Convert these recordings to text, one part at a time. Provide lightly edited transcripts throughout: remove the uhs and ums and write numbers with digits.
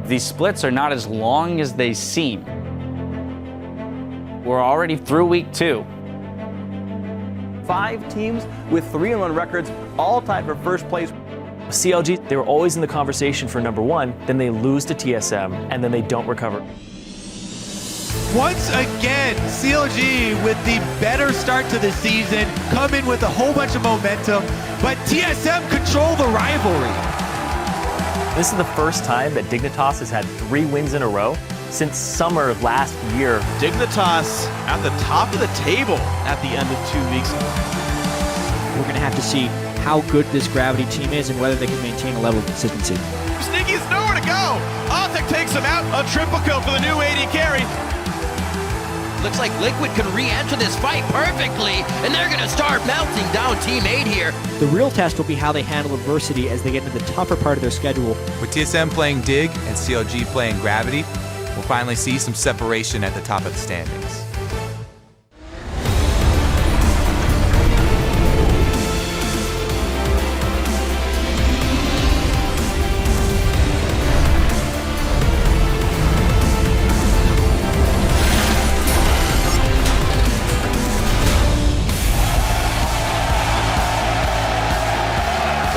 these splits are not as long as they seem. We're already through week 2. 5 teams with 3-1 records, all tied for first place. CLG, they were always in the conversation for number 1, then they lose to TSM, and then they don't recover. Once again, CLG with the better start to the season, come in with a whole bunch of momentum, but TSM control the rivalry. This is the first time that Dignitas has had 3 wins in a row since summer of last year. Dignitas at the top of the table at the end of 2 weeks. We're going to have to see how good this Gravity team is and whether they can maintain a level of consistency. Sneaky's nowhere to go. Othic takes him out. A triple kill for the new AD carry. Looks like Liquid can re-enter this fight perfectly, and they're going to start melting down Team 8 here. The real test will be how they handle adversity as they get into the tougher part of their schedule. With TSM playing Dig and CLG playing Gravity, we'll finally see some separation at the top of the standings.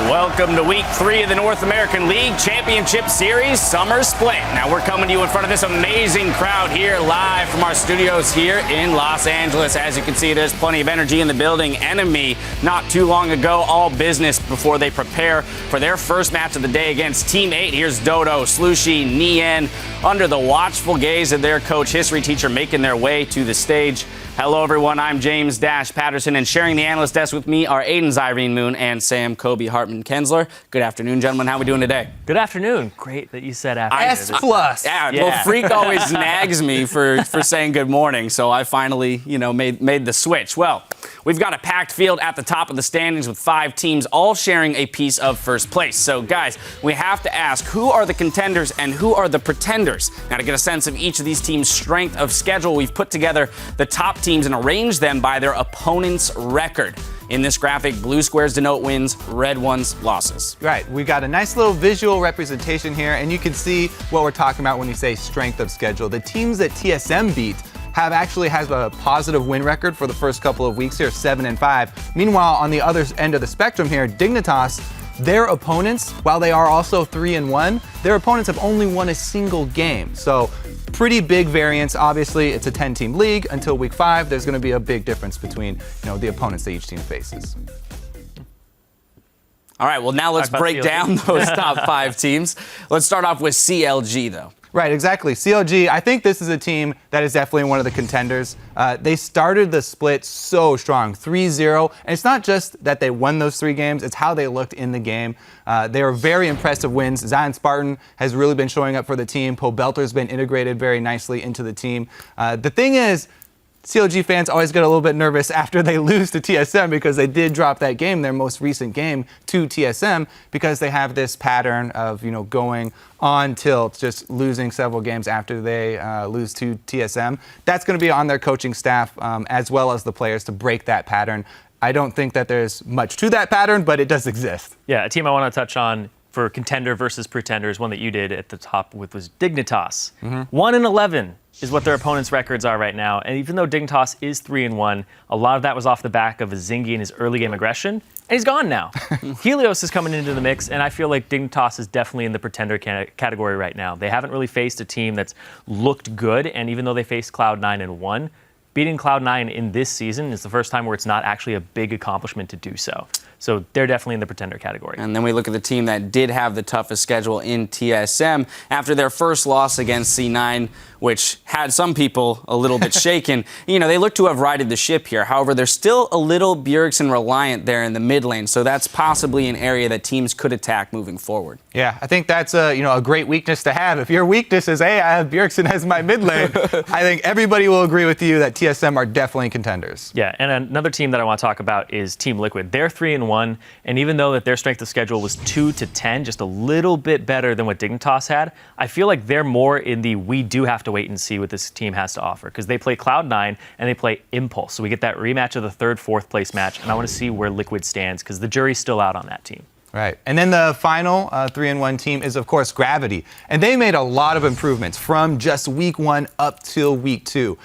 Welcome to week 3 of the North American League Championship Series Summer Split. Now we're coming to you in front of this amazing crowd here live from our studios here in Los Angeles. As you can see, there's plenty of energy in the building. NME not too long ago, all business before they prepare for their first match of the day against Team 8. Here's Dodo, Slushy, Nien, under the watchful gaze of their coach, history teacher, making their way to the stage. Hello, everyone. I'm James Patterson, and sharing the analyst desk with me are Aiden Zyrene Moon and Sam Kobe Hartman-Kensler. Good afternoon, gentlemen. How are we doing today? Good afternoon. Great that you said afternoon. S+. Yeah, well, Freak always nags me for saying good morning, so I finally, made the switch. Well, we've got a packed field at the top of the standings with 5 teams all sharing a piece of first place. So, guys, we have to ask, who are the contenders and who are the pretenders? Now, to get a sense of each of these teams' strength of schedule, we've put together the top teams and arranged them by their opponent's record. In this graphic, blue squares denote wins, red ones losses. Right, we got a nice little visual representation here, and you can see what we're talking about when you say strength of schedule. The teams that TSM beat has a positive win record for the first couple of weeks here, 7-5. Meanwhile, on the other end of the spectrum here, Dignitas, their opponents, while they are also 3-1, their opponents have only won a single game. So pretty big variance. Obviously, it's a 10-team league. Until week 5, there's going to be a big difference between the opponents that each team faces. All right, well, now let's break down those top 5 teams. Let's start off with CLG, though. Right, exactly. CLG, I think this is a team that is definitely one of the contenders. They started the split so strong, 3-0. And it's not just that they won those 3 games, it's how they looked in the game. They were very impressive wins. Zion Spartan has really been showing up for the team. Pobelter's been integrated very nicely into the team. The thing is, CLG fans always get a little bit nervous after they lose to TSM because they did drop that game, their most recent game, to TSM because they have this pattern of, going on tilt, just losing several games after they lose to TSM. That's going to be on their coaching staff as well as the players to break that pattern. I don't think that there's much to that pattern, but it does exist. Yeah, a team I want to touch on for contender versus pretenders, one that you did at the top with was Dignitas. 1-11 is what their opponents' records are right now. And even though Dignitas is 3-1, a lot of that was off the back of Zingy and his early game aggression. And he's gone now. Helios is coming into the mix, and I feel like Dignitas is definitely in the pretender category right now. They haven't really faced a team that's looked good, and even though they faced Cloud9 and won, beating Cloud9 in this season is the first time where it's not actually a big accomplishment to do so. So they're definitely in the pretender category. And then we look at the team that did have the toughest schedule in TSM after their first loss against C9, which had some people a little bit shaken. They look to have righted the ship here. However, they're still a little Bjergsen reliant there in the mid lane, so that's possibly an area that teams could attack moving forward. Yeah, I think that's a great weakness to have. If your weakness is, hey, I have Bjergsen as my mid lane, I think everybody will agree with you that TSM are definitely contenders. Yeah, and another team that I want to talk about is Team Liquid. They're 3-1, and even though that their strength of schedule was 2-10, just a little bit better than what Dignitas had, I feel like they're more in the we do have to wait and see what this team has to offer, because they play Cloud9 and they play Impulse. So we get that rematch of the 3rd, 4th place match, and I want to see where Liquid stands, because the jury's still out on that team. Right. And then the final 3-1 team is, of course, Gravity. And they made a lot of improvements from just week 1 up till week 2.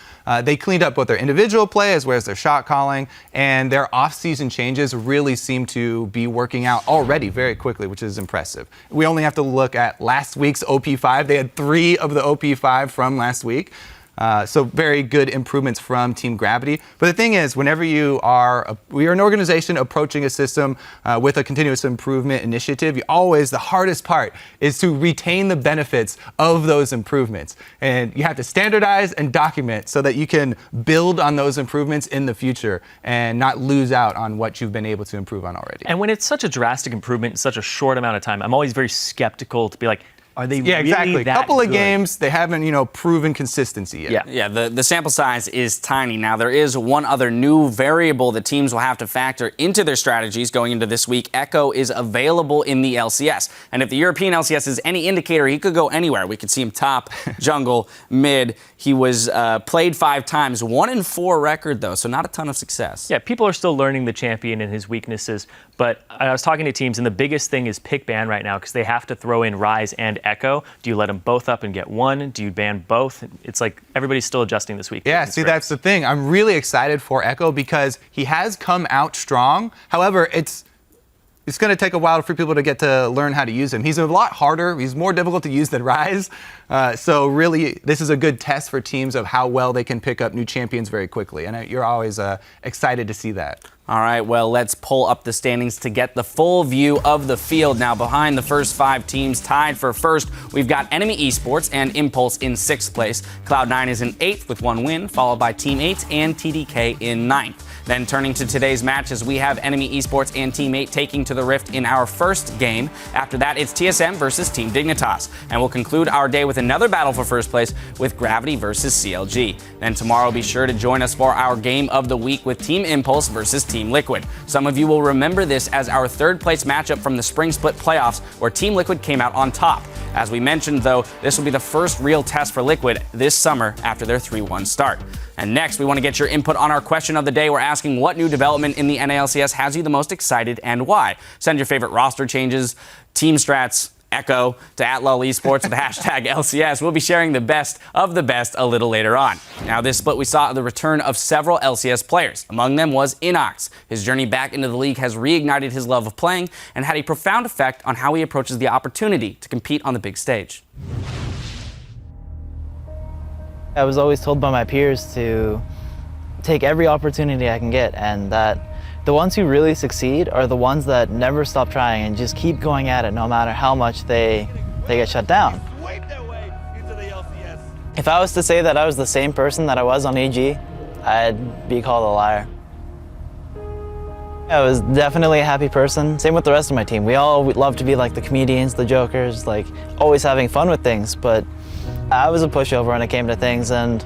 They cleaned up both their individual play as well as their shot calling, and their off-season changes really seem to be working out already very quickly, which is impressive. We only have to look at last week's OP5. They had 3 of the OP5 from last week. So very good improvements from Team Gravity. But the thing is, whenever we are an organization approaching a system with a continuous improvement initiative, the hardest part is to retain the benefits of those improvements. And you have to standardize and document so that you can build on those improvements in the future and not lose out on what you've been able to improve on already. And when it's such a drastic improvement in such a short amount of time, I'm always very skeptical to be like, are they yeah, really exactly. that Couple of good? games, they haven't, proven consistency yet. Yeah. Yeah, the sample size is tiny. Now, there is one other new variable that teams will have to factor into their strategies going into this week. Echo is available in the LCS. And if the European LCS is any indicator, he could go anywhere. We could see him top, jungle, mid. He was played 5 times, 1-4 record, though, so not a ton of success. Yeah, people are still learning the champion and his weaknesses. But I was talking to teams, and the biggest thing is pick ban right now because they have to throw in Rise and Echo. Do you let them both up and get one? Do you ban both? It's like everybody's still adjusting this week. Yeah, see, that's the thing. I'm really excited for Echo because he has come out strong. However, it's going to take a while for people to get to learn how to use him. He's a lot harder. He's more difficult to use than Rise. So really, this is a good test for teams of how well they can pick up new champions very quickly. And you're always excited to see that. All right, well, let's pull up the standings to get the full view of the field. Now, behind the first 5 teams tied for first, we've got NME Esports and Impulse in 6th place. Cloud9 is in 8th with 1 win, followed by Team 8 and TDK in 9th. Then turning to today's matches, we have NME Esports and Team 8 taking to the Rift in our first game. After that, it's TSM versus Team Dignitas. And we'll conclude our day with another battle for first place with Gravity versus CLG. Then tomorrow, be sure to join us for our game of the week with Team Impulse versus Team Liquid. Some of you will remember this as our 3rd place matchup from the Spring Split playoffs where Team Liquid came out on top. As we mentioned, though, this will be the first real test for Liquid this summer after their 3-1 start. And next, we want to get your input on our question of the day. We're asking what new development in the NA LCS has you the most excited and why? Send your favorite roster changes, team strats, Echo to @LOL Esports with the hashtag LCS. We'll be sharing the best of the best a little later on. Now, this split, we saw the return of several LCS players. Among them was Inox. His journey back into the league has reignited his love of playing and had a profound effect on how he approaches the opportunity to compete on the big stage. I was always told by my peers to take every opportunity I can get, and that the ones who really succeed are the ones that never stop trying and just keep going at it no matter how much they get shut down. If I was to say that I was the same person that I was on EG, I'd be called a liar. I was definitely a happy person. Same with the rest of my team. We all love to be like the comedians, the jokers, like always having fun with things, but I was a pushover when it came to things, and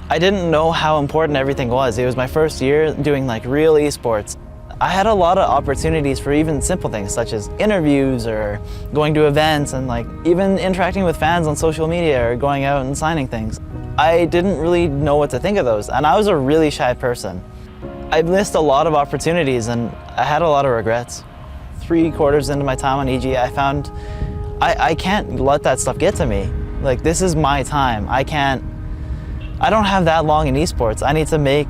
I didn't know how important everything was. It was my first year doing like real esports. I had a lot of opportunities for even simple things such as interviews or going to events and like even interacting with fans on social media or going out and signing things. I didn't really know what to think of those, and I was a really shy person. I missed a lot of opportunities and I had a lot of regrets. 3/4 into my time on EG, I found I can't let that stuff get to me. Like, this is my time. I don't have that long in esports. I need to make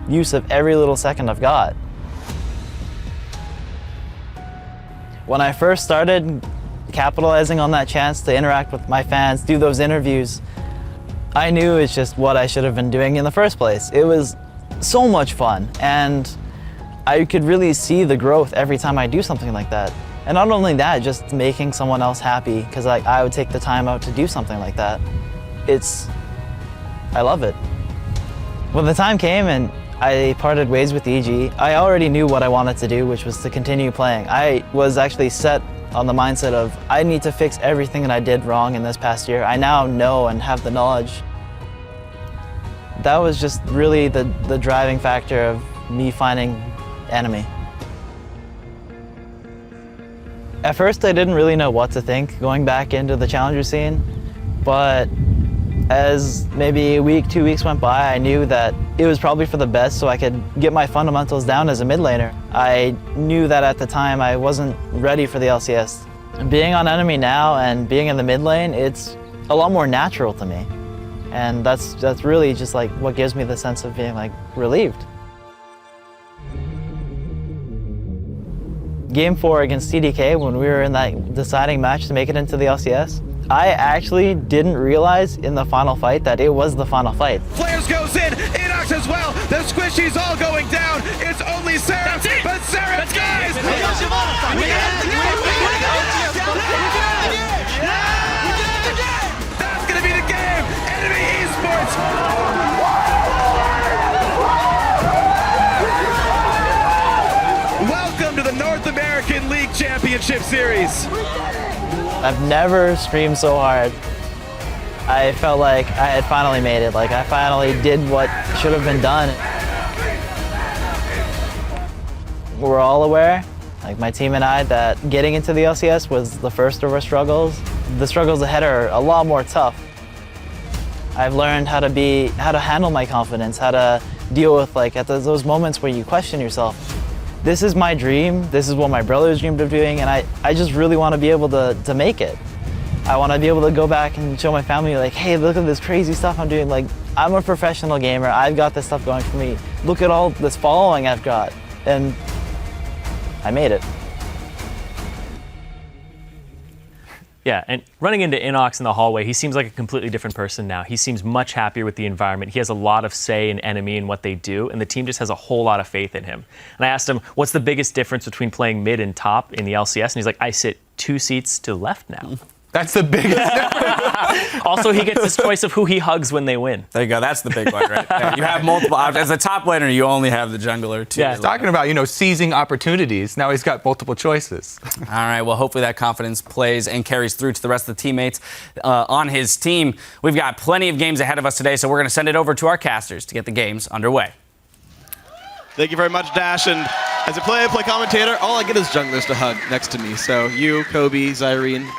use of every little second I've got. When I first started capitalizing on that chance to interact with my fans, do those interviews, I knew it's just what I should have been doing in the first place. It was so much fun, and I could really see the growth every time I do something like that. And not only that, just making someone else happy, because like, I would take the time out to do something like that. I love it. When the time came and I parted ways with EG, I already knew what I wanted to do, which was to continue playing. I was actually set on the mindset of, I need to fix everything that I did wrong in this past year. I now know and have the knowledge. That was just really the driving factor of me finding NME. At first, I didn't really know what to think going back into the challenger scene, but As maybe a week, 2 weeks went by, I knew that it was probably for the best so I could get my fundamentals down as a mid laner. I knew that at the time I wasn't ready for the LCS. Being on NME now and being in the mid lane, it's a lot more natural to me. And that's really just like what gives me the sense of being like relieved. Game 4 against TDK, when we were in that deciding match to make it into the LCS, I actually didn't realize in the final fight that it was the final fight. Flares goes in, Inox as well. The squishy's all going down. It's only Seraph, but Seraph, guys! That's gonna be the game. NME Esports. Welcome to the North American League Championship Series. I've never screamed so hard. I felt like I had finally made it, like I finally did what should have been done. We're all aware, like my team and I, that getting into the LCS was the first of our struggles. The struggles ahead are a lot more tough. I've learned how to handle my confidence, how to deal with like at those moments where you question yourself. This is my dream, this is what my brothers dreamed of doing, and I just really want to be able to make it. I want to be able to go back and show my family like, hey, look at this crazy stuff I'm doing. Like, I'm a professional gamer, I've got this stuff going for me. Look at all this following I've got. And I made it. Yeah, and running into Inox in the hallway, he seems like a completely different person now. He seems much happier with the environment. He has a lot of say in NME and what they do, and the team just has a whole lot of faith in him. And I asked him, what's the biggest difference between playing mid and top in the LCS? And he's like, I sit 2 seats to left now. That's the biggest difference. Also, he gets his choice of who he hugs when they win. There you go. That's the big one right there. You have multiple options. As a top laner, you only have the jungler, too. Yeah. Talking about, seizing opportunities. Now he's got multiple choices. All right. Well, hopefully that confidence plays and carries through to the rest of the teammates on his team. We've got plenty of games ahead of us today, so we're going to send it over to our casters to get the games underway. Thank you very much, Dash. And as a play-by-play commentator, all I get is junglers to hug next to me. So you, Kobe, Zyrene.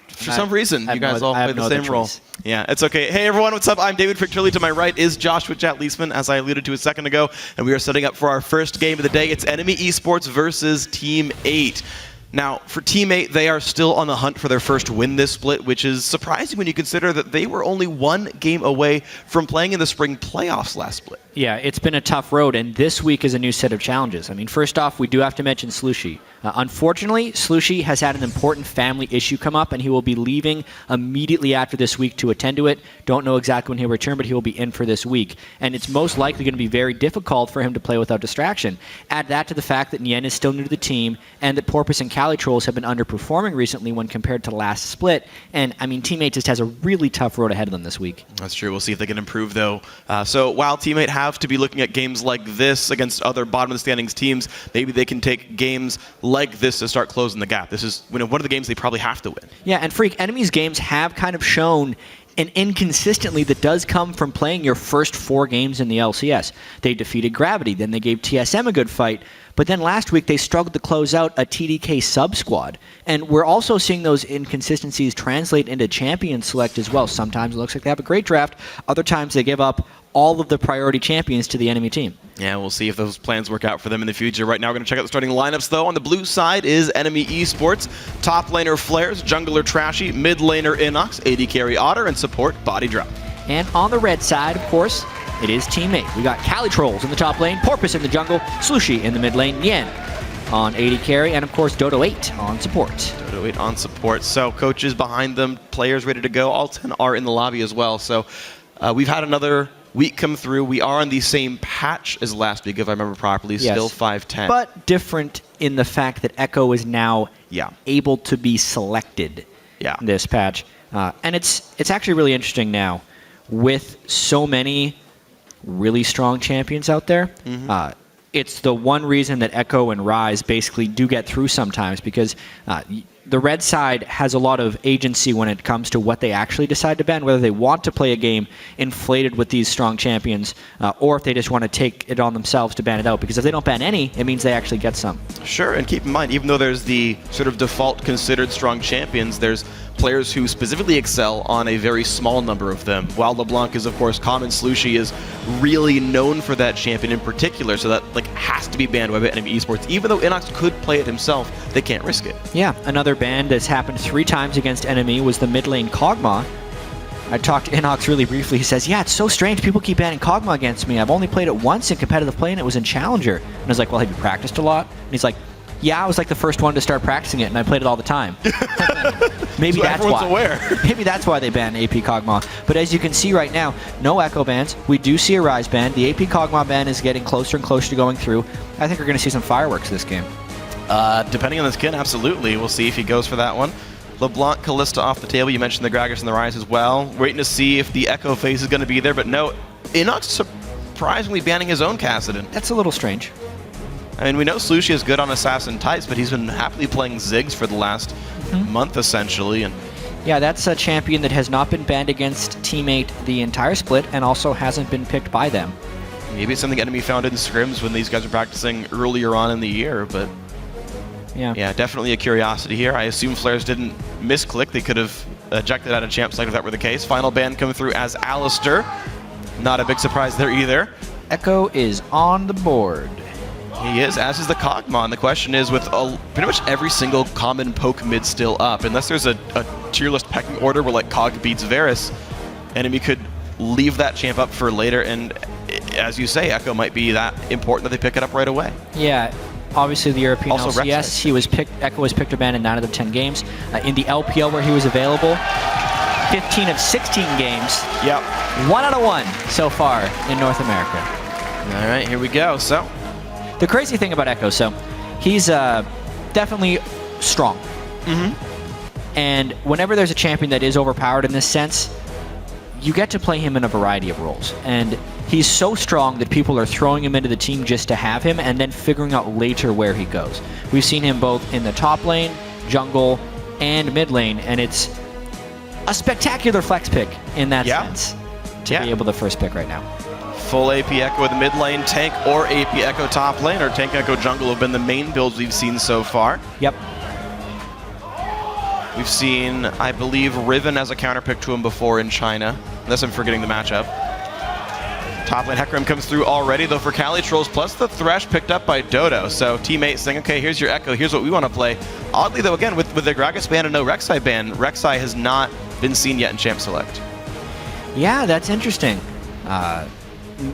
For some reason, you guys all play the same role. Yeah, it's okay. Hey, everyone, what's up? I'm David Frictilli. To my right is Joshua Chat-Leesman, as I alluded to a second ago, and we are setting up for our first game of the day. It's NME Esports versus Team 8. Now, for Team 8, they are still on the hunt for their first win this split, which is surprising when you consider that they were only 1 game away from playing in the spring playoffs last split. Yeah, it's been a tough road, and this week is a new set of challenges. I mean, first off, we do have to mention Slushy. Unfortunately, Slushy has had an important family issue come up, and he will be leaving immediately after this week to attend to it. Don't know exactly when he'll return, but he will be in for this week. And it's most likely going to be very difficult for him to play without distraction. Add that to the fact that Nien is still new to the team, and that Porpoise and Cali Trolls have been underperforming recently when compared to last split. And, I mean, Team 8 just has a really tough road ahead of them this week. That's true. We'll see if they can improve, though. So while Team 8 have to be looking at games like this against other bottom-of-the-standings teams, maybe they can take games like this to start closing the gap. This is one of the games they probably have to win. Yeah, and Freak, Enemy's games have kind of shown an inconsistency that does come from playing your first 4 games in the LCS. They defeated Gravity, then they gave TSM a good fight, but then last week they struggled to close out a TDK sub-squad. And we're also seeing those inconsistencies translate into champion select as well. Sometimes it looks like they have a great draft, other times they give up all of the priority champions to the enemy team. Yeah, we'll see if those plans work out for them in the future. Right now, we're going to check out the starting lineups, though. On the blue side is NME Esports. Top laner Flares, jungler Trashy, mid laner Inox, AD carry Otter, and support Body Drop. And on the red side, of course, it is Team 8. We got Cali Trolls in the top lane, Porpoise in the jungle, Slushy in the mid lane, Yen on AD carry, and of course Dodo 8 on support. Dodo 8 on support. So coaches behind them, players ready to go. All 10 are in the lobby as well. So we've had another week come through. We are on the same patch as last week, if I remember properly. Yes. Still 5-10. But different in the fact that Echo is now able to be selected in this patch. And it's actually really interesting now with so many really strong champions out there. It's the one reason that Echo and Rise basically do get through sometimes, because the red side has a lot of agency when it comes to what they actually decide to ban, whether they want to play a game inflated with these strong champions, or if they just want to take it on themselves to ban it out. Because if they don't ban any, it means they actually get some. Sure, and keep in mind, even though there's the sort of default considered strong champions, there's players who specifically excel on a very small number of them. While LeBlanc is, of course, common, Slushie is really known for that champion in particular, so that has to be banned by NME Esports. Even though Inox could play it himself, they can't risk it. Yeah, another ban that's happened 3 times against NME was the mid lane Kog'Maw. I talked to Inox really briefly. He says, yeah, it's so strange. People keep banning Kog'Maw against me. I've only played it once in competitive play, and it was in Challenger. And I was like, well, have you practiced a lot? And he's like, yeah, I was like the first one to start practicing it, and I played it all the time. Maybe so that's why. Aware. Maybe that's why they banned AP Kog'Maw. But as you can see right now, no Echo bans. We do see a Rise ban. The AP Kog'Maw ban is getting closer and closer to going through. I think we're going to see some fireworks this game. Depending on the skin, absolutely. We'll see if he goes for that one. LeBlanc, Kalista off the table. You mentioned the Gragas and the Rise as well. Waiting to see if the Echo phase is going to be there, but no. Inox surprisingly banning his own Kassadin. That's a little strange. I mean, we know Slushie is good on Assassin types, but he's been happily playing Ziggs for the last month, essentially. And yeah, that's a champion that has not been banned against teammate the entire split and also hasn't been picked by them. Maybe it's something Enemy found in scrims when these guys were practicing earlier on in the year, but yeah, definitely a curiosity here. I assume Flares didn't misclick. They could have ejected out of champ select if that were the case. Final ban coming through as Alistair. Not a big surprise there either. Echo is on the board. He is, as is the Kog'Maw. And the question is, with pretty much every single common poke mid still up, unless there's a tier list pecking order where Kog beats Varus, Enemy could leave that champ up for later. And as you say, Echo might be that important that they pick it up right away. Yeah. Obviously, the European also LCS, Echo was picked or banned in 9 out of 10 games. In the LPL, where he was available, 15 of 16 games. Yep. 1 out of 1 so far in North America. All right, here we go. So, the crazy thing about Echo, so he's definitely strong. And whenever there's a champion that is overpowered in this sense, you get to play him in a variety of roles. And he's so strong that people are throwing him into the team just to have him and then figuring out later where he goes. We've seen him both in the top lane, jungle, and mid lane, and it's a spectacular flex pick in that sense to be able to first pick right now. Full AP Echo with the mid lane, tank or AP Echo top lane, or tank Echo jungle have been the main builds we've seen so far. Yep. We've seen, I believe, Riven as a counter pick to him before in China, unless I'm forgetting the matchup. Top lane Hecarim comes through already, though for Cali Trolls, plus the Thresh picked up by Dodo. So teammates saying, okay, here's your Echo, here's what we want to play. Oddly, though, again, with the Gragas ban and no Rek'Sai ban, Rek'Sai has not been seen yet in Champ Select. Yeah, that's interesting.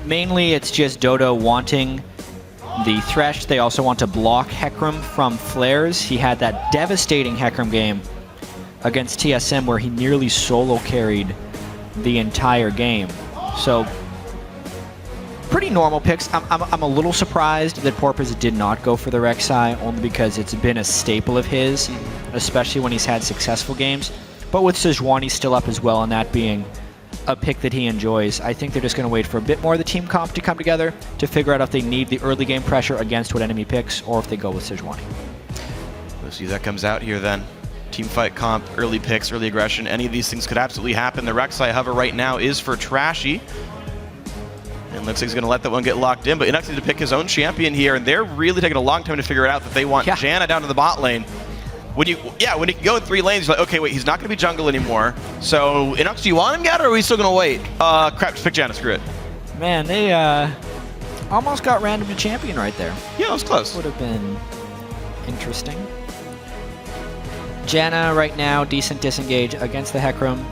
Mainly, it's just Dodo wanting the Thresh. They also want to block Hecarim from flares. He had that devastating Hecarim game against TSM where he nearly solo carried the entire game. So, pretty normal picks. I'm a little surprised that Porpoise did not go for the Rek'Sai, only because it's been a staple of his, especially when he's had successful games. But with Sejuani still up as well, and that being a pick that he enjoys, I think they're just going to wait for a bit more of the team comp to come together to figure out if they need the early game pressure against what Enemy picks, or if they go with Sejuani. Let's see if that comes out here then. Team fight comp, early picks, early aggression, any of these things could absolutely happen. The Rek'Sai hover right now is for Trashy. And looks like he's going to let that one get locked in, but Inox needs to pick his own champion here, and they're really taking a long time to figure it out that they want Janna down to the bot lane. When you can go in 3 lanes, you're like, okay, wait, he's not going to be jungle anymore. So, Inox, do you want him yet, or are we still going to wait? Crap, just pick Janna, screw it. Man, they almost got random to champion right there. Yeah, it was close. Would have been interesting. Janna right now, decent disengage against the Hecarim.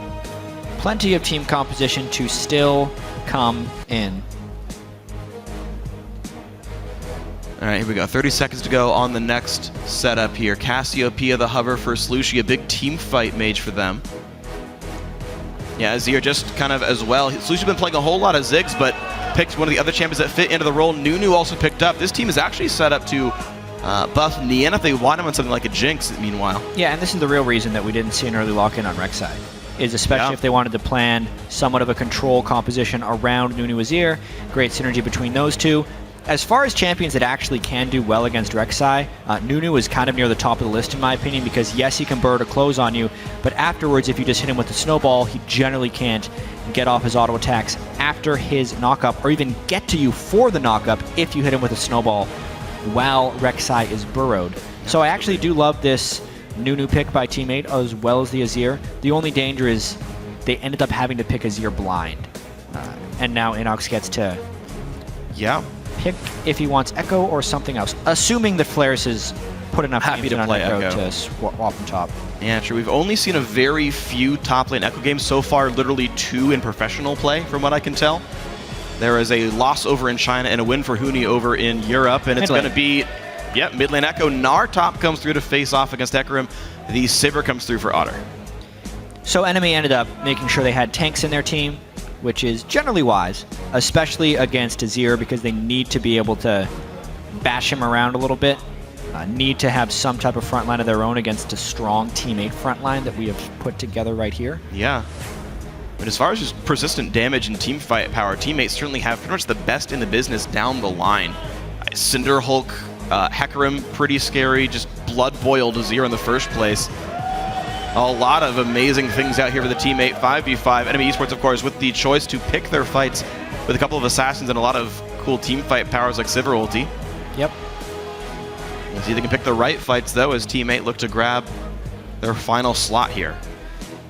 Plenty of team composition to still come in. All right, here we go. 30 seconds to go on the next setup here. Cassiopeia, the hover for Slushie, a big team fight mage for them. Yeah, Azir just kind of as well. Slushie's been playing a whole lot of Ziggs, but picked one of the other champions that fit into the role. Nunu also picked up. This team is actually set up to buff Nian if they want him on something like a Jinx, meanwhile. Yeah, and this is the real reason that we didn't see an early lock-in on Rek'Sai, is especially if they wanted to plan somewhat of a control composition around Nunu Azir. Great synergy between those two. as far as champions that actually can do well against Rek'Sai, Nunu is kind of near the top of the list in my opinion, because yes, he can burn a close on you, but afterwards, if you just hit him with a snowball, he generally can't get off his auto attacks after his knockup, or even get to you for the knockup if you hit him with a snowball while Rek'Sai is burrowed. So I actually do love this Nunu pick by Teammate as well as the Azir. The only danger is they ended up having to pick Azir blind. And now Inox gets to pick if he wants Echo or something else. Assuming that Flares has put enough Happy games to on play Echo Echo to swap on top. Yeah, true. We've only seen a very few top lane Echo games so far, literally 2 in professional play, from what I can tell. There is a loss over in China and a win for Huni over in Europe, and it's going to be, mid lane Echo. Gnar top comes through to face off against Hecarim. The Saber comes through for Otter. So NME ended up making sure they had tanks in their team, which is generally wise, especially against Azir, because they need to be able to bash him around a little bit. Need to have some type of front line of their own against a strong Teammate front line that we have put together right here. Yeah. But as far as just persistent damage and team fight power, Teammates certainly have pretty much the best in the business down the line. Cinder Hulk, Hecarim, pretty scary, just blood-boiled Azir in the first place. A lot of amazing things out here for the Teammate 5v5. NME Esports, of course, with the choice to pick their fights with a couple of Assassins and a lot of cool team fight powers like Sivir ulti. Yep. We'll see if they can pick the right fights, though, as Teammate look to grab their final slot here.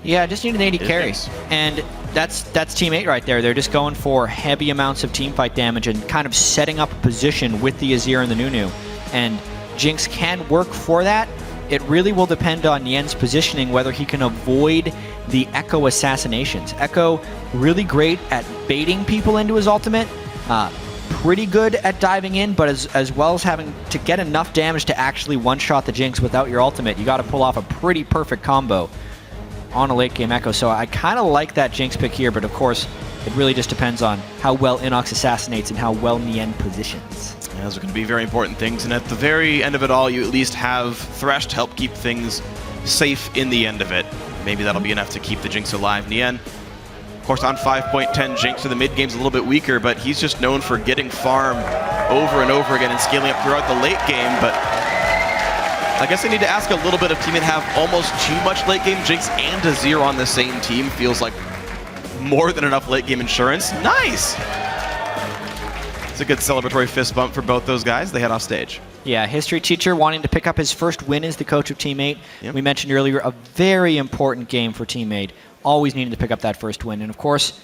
Yeah, just need an 80 carry. And that's Teammate right there. They're just going for heavy amounts of team fight damage and kind of setting up a position with the Azir and the Nunu. And Jinx can work for that. It really will depend on Yen's positioning, whether he can avoid the Echo assassinations. Echo, really great at baiting people into his ultimate. Pretty good at diving in, but as well as having to get enough damage to actually one-shot the Jinx without your ultimate, you got to pull off a pretty perfect combo on a late-game Echo. So I kind of like that Jinx pick here, but of course, it really just depends on how well Inox assassinates and how well Nien positions. Yeah, those are going to be very important things, and at the very end of it all, you at least have Thresh to help keep things safe in the end of it. Maybe that'll be enough to keep the Jinx alive. Nien, of course, on 5.10, Jinx in the mid-game's a little bit weaker, but he's just known for getting farm over and over again and scaling up throughout the late game, but I guess I need to ask a little bit if Teammate have almost too much late-game Jinx and Azir on the same team. Feels like more than enough late-game insurance. Nice! It's a good celebratory fist bump for both those guys. They head off stage. Yeah, history teacher wanting to pick up his first win as the coach of Teammate. Yep. We mentioned earlier, a very important game for Teammate. Always needing to pick up that first win. And of course,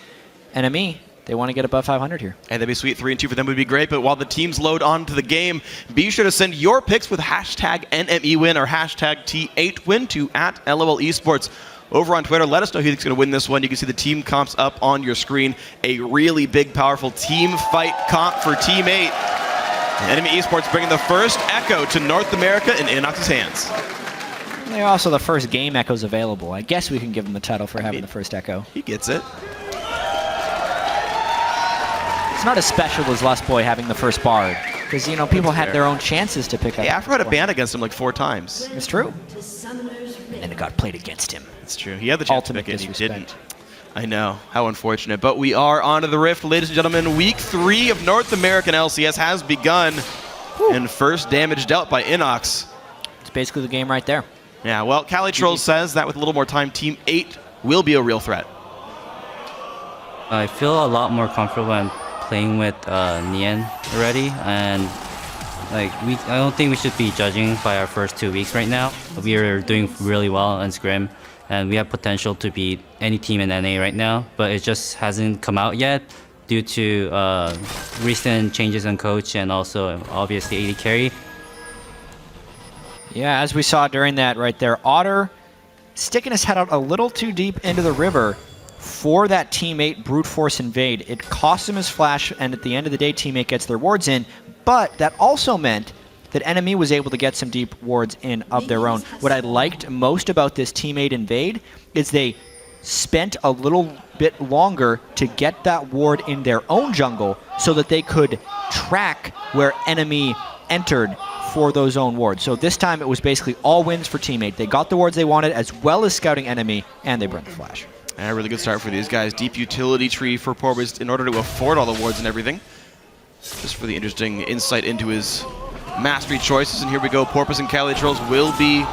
NME, they want to get above 500 here. And that'd be sweet. 3-2 for them would be great. But while the teams load onto the game, be sure to send your picks with hashtag NMEWin or hashtag T8Win to @LOL Esports. Over on Twitter, let us know who you think is going to win this one. You can see the team comps up on your screen. A really big, powerful team fight comp for Teammate. NME Esports bringing the first Echo to North America in Inox's hands. They're also the first game Echoes available. I guess we can give them the title for having the first Echo. He gets it. It's not as special as Lust Boy having the first Bard. Because, you know, people had their own chances to pick up. Yeah, Afro had a ban against him like 4 times. It's true. And it got played against him. It's true. He had the chance to pick it, he didn't. I know. How unfortunate. But we are on to the Rift, ladies and gentlemen. Week 3 of North American LCS has begun. Woo. And first damage dealt by Inox. It's basically the game right there. Yeah, well, Cali Trolls says that with a little more time, Team 8 will be a real threat. I feel a lot more comfortable when playing with Nien already, and I don't think we should be judging by our first 2 weeks right now. We are doing really well on Scrim, and we have potential to beat any team in NA right now, but it just hasn't come out yet due to recent changes in coach and also obviously AD carry. Yeah, as we saw during that right there, Otter sticking his head out a little too deep into the river for that Teammate brute force invade. It cost him his flash, and at the end of the day, Teammate gets their wards in, but that also meant that NME was able to get some deep wards in of their own. What I liked most about this Teammate invade is they spent a little bit longer to get that ward in their own jungle so that they could track where NME entered for those own wards. So this time it was basically all wins for Teammate. They got the wards they wanted as well as scouting NME, and they burned the flash. A really good start for these guys. Deep utility tree for Porbis in order to afford all the wards and everything. just for the interesting insight into his mastery choices. And here we go, Porpoise and Calitrolls will be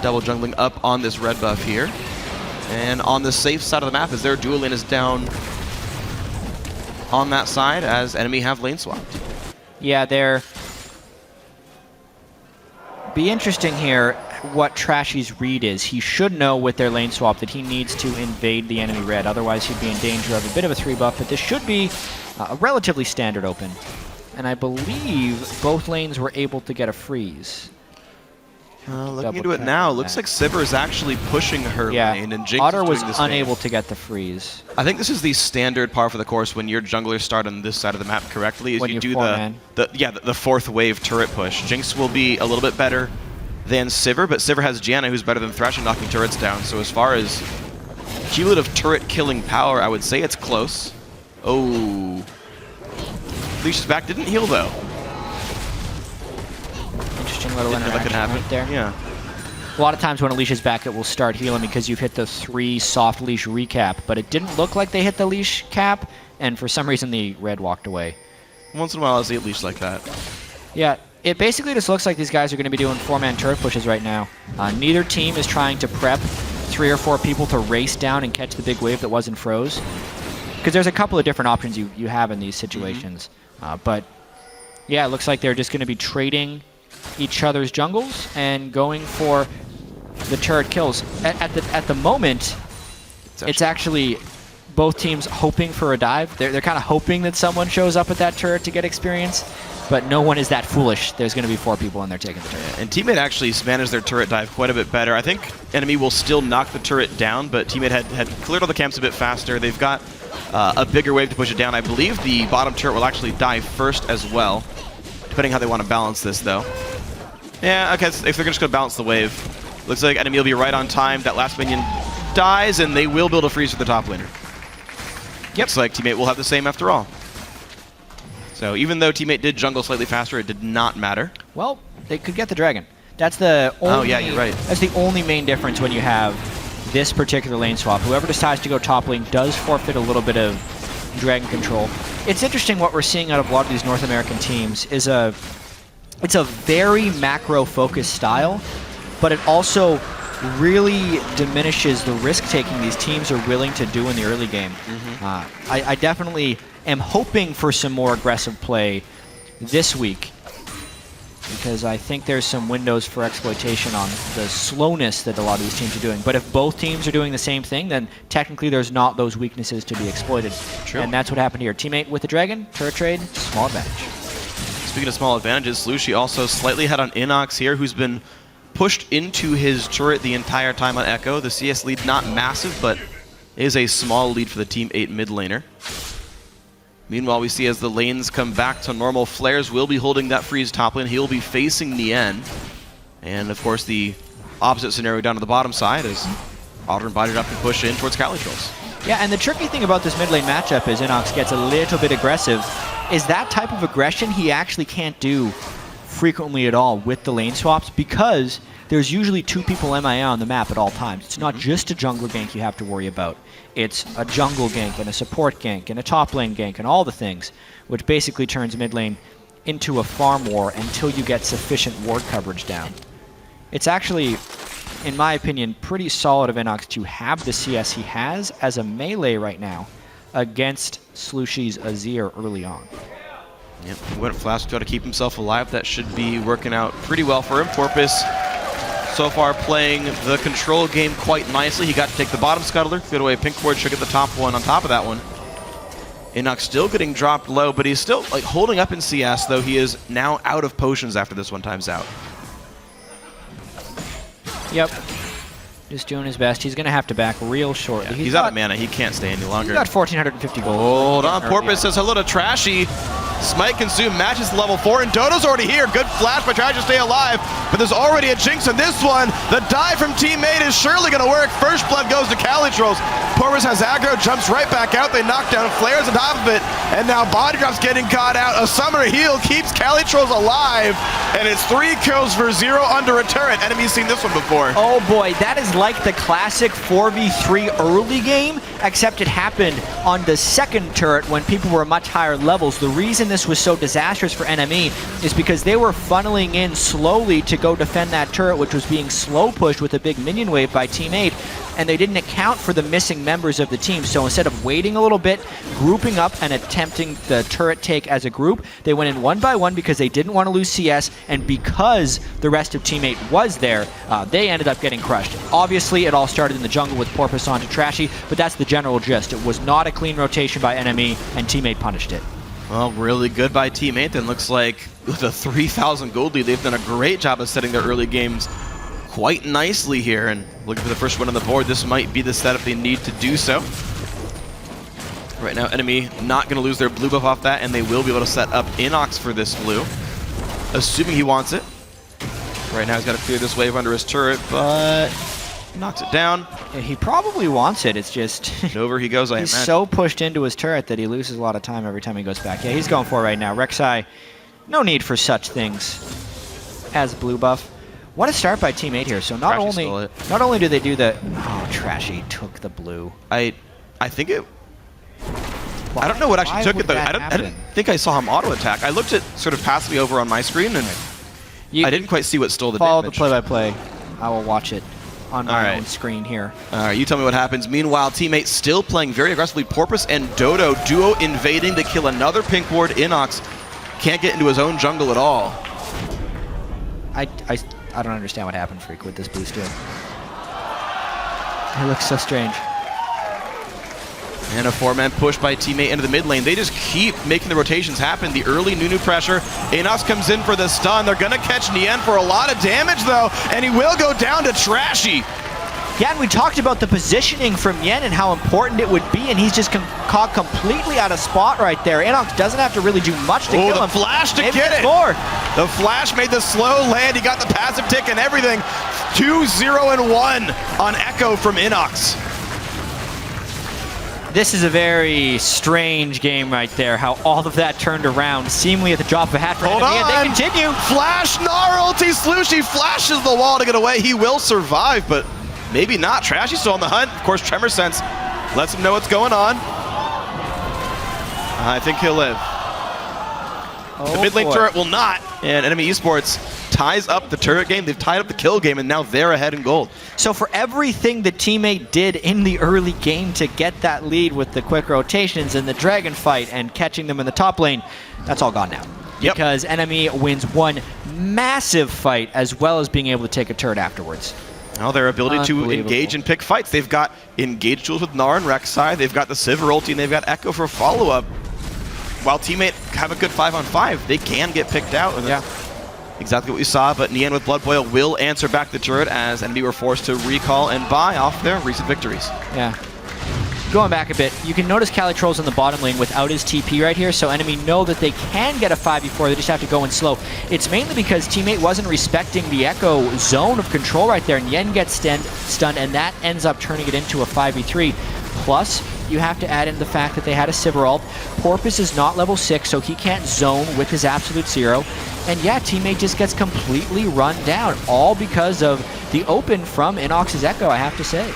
double jungling up on this red buff here. And on the safe side of the map, as their dual lane is down on that side, as enemy have lane swapped. Yeah, they're... Be interesting here what Trashy's read is. He should know with their lane swap that he needs to invade the enemy red, otherwise he'd be in danger of a bit of a 3-buff, but this should be a relatively standard open. And I believe both lanes were able to get a freeze. Looking into it now, looks like Sivir is actually pushing her lane, and Jinx Otter is was doing this unable to get the freeze. I think this is the standard par for the course when your junglers start on this side of the map correctly, is when you do the fourth wave turret push. Jinx will be a little bit better than Sivir, but Sivir has Gianna, who's better than Thresh in knocking turrets down. So as far as cumulative turret killing power, I would say it's close. Oh, Leash's back, didn't heal though. Interesting little interaction right there. Yeah. A lot of times when a leash is back, it will start healing because you've hit the 3 soft leash recap, but it didn't look like they hit the leash cap, and for some reason the red walked away. Once in a while I see a leash like that. Yeah, it basically just looks like these guys are going to be doing 4-man turret pushes right now. Neither team is trying to prep 3 or 4 people to race down and catch the big wave that wasn't froze. Because there's a couple of different options you have in these situations. But yeah, it looks like they're just going to be trading each other's jungles and going for the turret kills. At the moment, it's actually both teams hoping for a dive. They're kind of hoping that someone shows up at that turret to get experience, but no one is that foolish. There's going to be 4 people in there taking the turret. And Teammate actually managed their turret dive quite a bit better. I think Enemy will still knock the turret down, but Teammate had cleared all the camps a bit faster. They've got a bigger wave to push it down. I believe the bottom turret will actually die first as well, depending how they want to balance this, though. Yeah, okay, if they're just going to balance the wave. Looks like Enemy will be right on time. That last minion dies, and they will build a freeze for the top laner. Looks like Teammate will have the same after all. So even though Teammate did jungle slightly faster, it did not matter. Well, they could get the dragon. That's the only, oh yeah, you're right. That's the only main difference when you have this particular lane swap. Whoever decides to go top lane does forfeit a little bit of dragon control. It's interesting what we're seeing out of a lot of these North American teams is it's a very macro-focused style, but it also really diminishes the risk-taking these teams are willing to do in the early game. I definitely am hoping for some more aggressive play this week, because I think there's some windows for exploitation on the slowness that a lot of these teams are doing. But if both teams are doing the same thing, then technically there's not those weaknesses to be exploited. True. And that's what happened here. Teammate with the dragon, turret trade, small advantage. Speaking of small advantages, Slushie also slightly ahead on Inox here, who's been pushed into his turret the entire time on Echo. The CS lead not massive, but is a small lead for the Team 8 mid laner. Meanwhile, we see as the lanes come back to normal, Flares will be holding that freeze top lane. He'll be facing Nien. And of course, the opposite scenario down to the bottom side is Otter invited up to push in towards Calitrolls. Yeah, and the tricky thing about this mid lane matchup is Inox gets a little bit aggressive. Is that type of aggression he actually can't do frequently at all with the lane swaps, because there's usually 2 people MIA on the map at all times. It's not just a jungler gank you have to worry about. It's a jungle gank and a support gank and a top lane gank and all the things, which basically turns mid lane into a farm war until you get sufficient ward coverage down. It's actually, in my opinion, pretty solid of Inox to have the CS he has as a melee right now against Slushie's Azir early on. Yep, he went Flash to try to keep himself alive. That should be working out pretty well for him. Porpoise so far playing the control game quite nicely. He got to take the bottom scuttler, fit away a pink ward, should get the top one on top of that one. Inox still getting dropped low, but he's still like holding up in CS, though he is now out of potions after this one time's out. Yep. Just doing his best. He's going to have to back real shortly. Yeah, he's out of mana. He can't stay any longer. He's got 1,450 gold. Hold on. Porpoise says hello to Trashy. Smite Consume matches level 4, and Dodo's already here. Good flash by trying to stay alive, but there's already a Jinx in this one. The dive from Teammate is surely going to work. First blood goes to Calitrolls. Porpoise has aggro, jumps right back out. They knock down Flares on top of it, and now Body Drop's getting caught out. A Summer heal keeps Calitrolls alive, and it's 3 kills for 0 under a turret. Enemy's seen this one before. Oh boy, that is like the classic 4v3 early game. except it happened on the second turret when people were at much higher levels. The reason this was so disastrous for NME is because they were funneling in slowly to go defend that turret, which was being slow pushed with a big minion wave by Team 8, and they didn't account for the missing members of the team. So instead of waiting a little bit, grouping up and attempting the turret take as a group, they went in one by one because they didn't want to lose CS, and because the rest of Team 8 was there, they ended up getting crushed. Obviously, it all started in the jungle with Porpoise onto Trashy, but that's the general gist. It was not a clean rotation by NME, and Team 8 punished it. Well, really good by Team 8 then. Looks like with a 3,000 gold lead, they've done a great job of setting their early games quite nicely here, and looking for the first win on the board. This might be the setup they need to do so. Right now, Enemy not going to lose their blue buff off that, and they will be able to set up Inox for this blue, assuming he wants it. Right now, he's got to clear this wave under his turret, but knocks it down. Yeah, he probably wants it. It's just over he goes. He's so pushed into his turret that he loses a lot of time every time he goes back. Yeah, he's going for it right now. Rek'Sai, no need for such things as blue buff. What a start by Team 8 here. So not only do they do the... Oh, Trashy took the blue. I think it... I don't know what actually took it, though. I didn't think I saw him auto-attack. I looked at sort of passively over on my screen, and I didn't quite see what stole the damage. Follow the play-by-play. I will watch it on my own screen here. All right, you tell me what happens. Meanwhile, Team 8 still playing very aggressively. Porpoise and Dodo duo invading to kill another pink ward. Inox can't get into his own jungle at all. I don't understand what happened, Freak, with this boost doing. It looks so strange. And a 4-man push by Team 8 into the mid lane. They just keep making the rotations happen. The early Nunu pressure. Inox comes in for the stun. They're going to catch Nien for a lot of damage, though, and he will go down to Trashy. Yeah, and we talked about the positioning from Yen and how important it would be, and he's just caught completely out of spot right there. Inox doesn't have to really do much to kill him. The flash to get it. More. The flash made the slow land. He got the passive tick and everything. 2-0-1 on Echo from Inox. This is a very strange game right there, how all of that turned around seemingly at the drop of a hat for NME, and they continue. Flash, Gnar ulti, Slushy flashes the wall to get away. He will survive, but maybe not. Trashy's still on the hunt. Of course, Tremor Sense lets him know what's going on. I think he'll live. The mid lane turret will not, and Enemy Esports ties up the turret game. They've tied up the kill game, and now they're ahead in gold. So for everything the teammate did in the early game to get that lead with the quick rotations and the dragon fight and catching them in the top lane, that's all gone now. Yep. Because NME wins one massive fight as well as being able to take a turret afterwards. Now their ability to engage and pick fights. They've got engage tools with Gnar and Rek'Sai. They've got the Sivir ulti, and they've got Echo for follow-up. While teammate have a good 5-on-5, they can get picked out. And exactly what we saw, but Nien with Blood Boil will answer back the turret as NME were forced to recall and buy off their recent victories. Yeah. Going back a bit, you can notice Calitroll's in the bottom lane without his TP right here, so NME know that they can get a 5v4, they just have to go in slow. It's mainly because teammate wasn't respecting the Echo zone of control right there, and Yen gets stunned, and that ends up turning it into a 5v3. Plus, you have to add in the fact that they had a Sivir ult. Porpoise is not level 6, so he can't zone with his absolute 0. And yeah, teammate just gets completely run down, all because of the open from Inox's Echo, I have to say.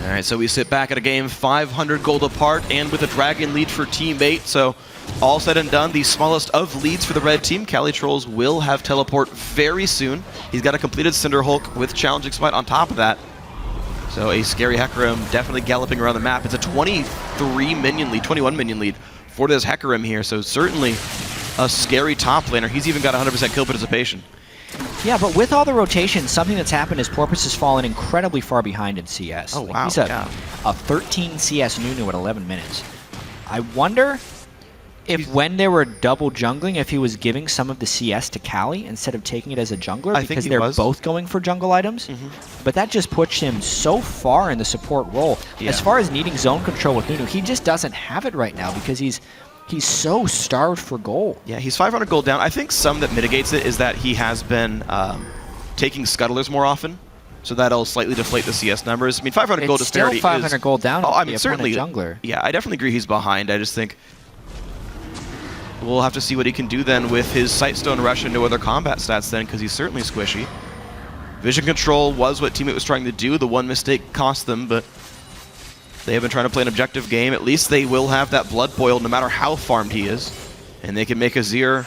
All right, so we sit back at a game 500 gold apart and with a dragon lead for Team 8. So all said and done, the smallest of leads for the red team. Calitrolls will have teleport very soon. He's got a completed Cinder Hulk with challenging smite on top of that. So a scary Hecarim definitely galloping around the map. It's a 21 minion lead for this Hecarim here. So certainly a scary top laner. He's even got 100% kill participation. Yeah, but with all the rotations, something that's happened is Porpoise has fallen incredibly far behind in CS. Oh, wow. He's a 13 CS Nunu at 11 minutes. I wonder if when they were double jungling, if he was giving some of the CS to Cali instead of taking it as a jungler, because they're both going for jungle items. But that just puts him so far in the support role. As far as needing zone control with Nunu, he just doesn't have it right now because he's so starved for gold. Yeah, he's 500 gold down. I think some that mitigates it is that he has been taking scuttlers more often. So that'll slightly deflate the CS numbers. I mean, 500 gold disparity is... still 500 gold down. Oh, I mean, certainly. Jungler. Yeah, I definitely agree he's behind. I just think we'll have to see what he can do then with his Sightstone Rush and no other combat stats then, because he's certainly squishy. Vision control was what teammate was trying to do. The one mistake cost them, but They have been trying to play an objective game. At least they will have that blood boil no matter how farmed he is. And they can make Azir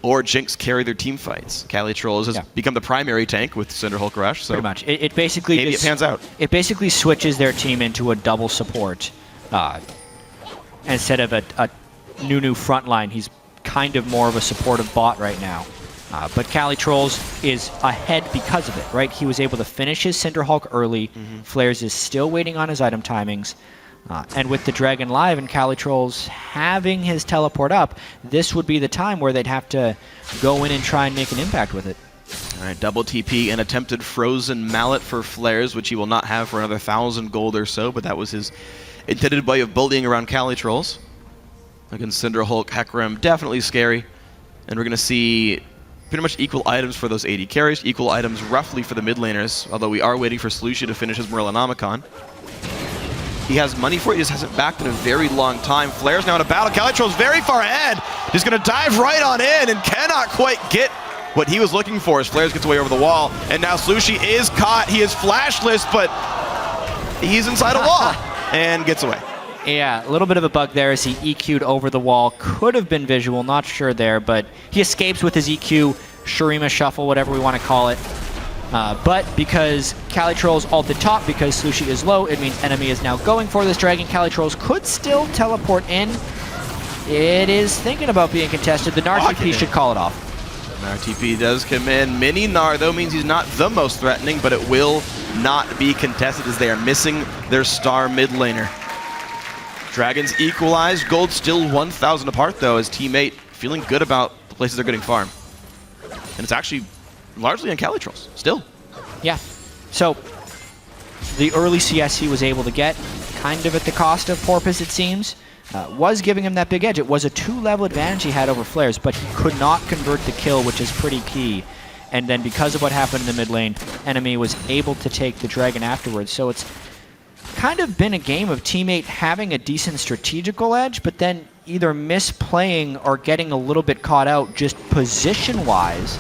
or Jinx carry their team fights. Calitrolls has become the primary tank with Cinderhulk Rush. So pretty much. It basically maybe it pans out. It basically switches their team into a double support. Instead of a Nunu frontline, he's kind of more of a supportive bot right now. But Calitrolls is ahead because of it, right? He was able to finish his Cinderhulk early. Flares is still waiting on his item timings. And with the Dragon live and Calitrolls having his teleport up, this would be the time where they'd have to go in and try and make an impact with it. All right, double TP and attempted Frozen Mallet for Flares, which he will not have for another 1,000 gold or so, but that was his intended way of bullying around Calitrolls. Against Cinderhulk, Hecarim, definitely scary. And we're going to see pretty much equal items for those AD carries, equal items roughly for the mid laners, although we are waiting for Slushie to finish his Morellonomicon. He has money for it, he just hasn't backed in a very long time. Flare's now in a battle. Calitrolls very far ahead. He's going to dive right on in and cannot quite get what he was looking for as Flares gets away over the wall. And now Slushie is caught. He is flashless, but he's inside a wall and gets away. Yeah, a little bit of a bug there as he EQ'd over the wall. Could have been visual, not sure there, but he escapes with his EQ, Shurima Shuffle, whatever we want to call it. But because Calitrolls ulted top, because Slushie is low, it means NME is now going for this dragon. Calitrolls could still teleport in. It is thinking about being contested. The Gnar TP should call it off. Gnar TP does come in. Mini Gnar, though, means he's not the most threatening, but it will not be contested as they are missing their star mid laner. Dragons equalized. Gold still 1,000 apart, though, as teammate feeling good about the places they're getting farm. And it's actually largely on Calitrolls, still. Yeah. So, the early CS he was able to get, kind of at the cost of Porpoise, it seems, was giving him that big edge. It was a 2-level advantage he had over Flares, but he could not convert the kill, which is pretty key. And then because of what happened in the mid lane, NME was able to take the dragon afterwards. So it's kind of been a game of teammate having a decent strategical edge, but then either misplaying or getting a little bit caught out just position-wise.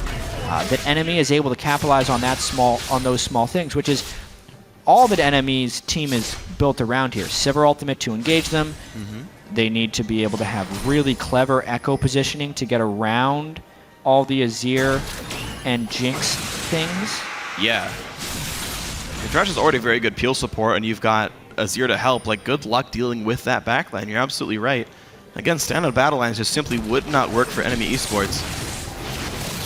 That NME is able to capitalize on those small things, which is all that NME's team is built around here. Sivir ultimate to engage them. They need to be able to have really clever echo positioning to get around all the Azir and Jinx things. Yeah. Thresh is already very good peel support, and you've got Azir to help. Like, good luck dealing with that backline. You're absolutely right. Again, standout battle lines just simply would not work for NME Esports.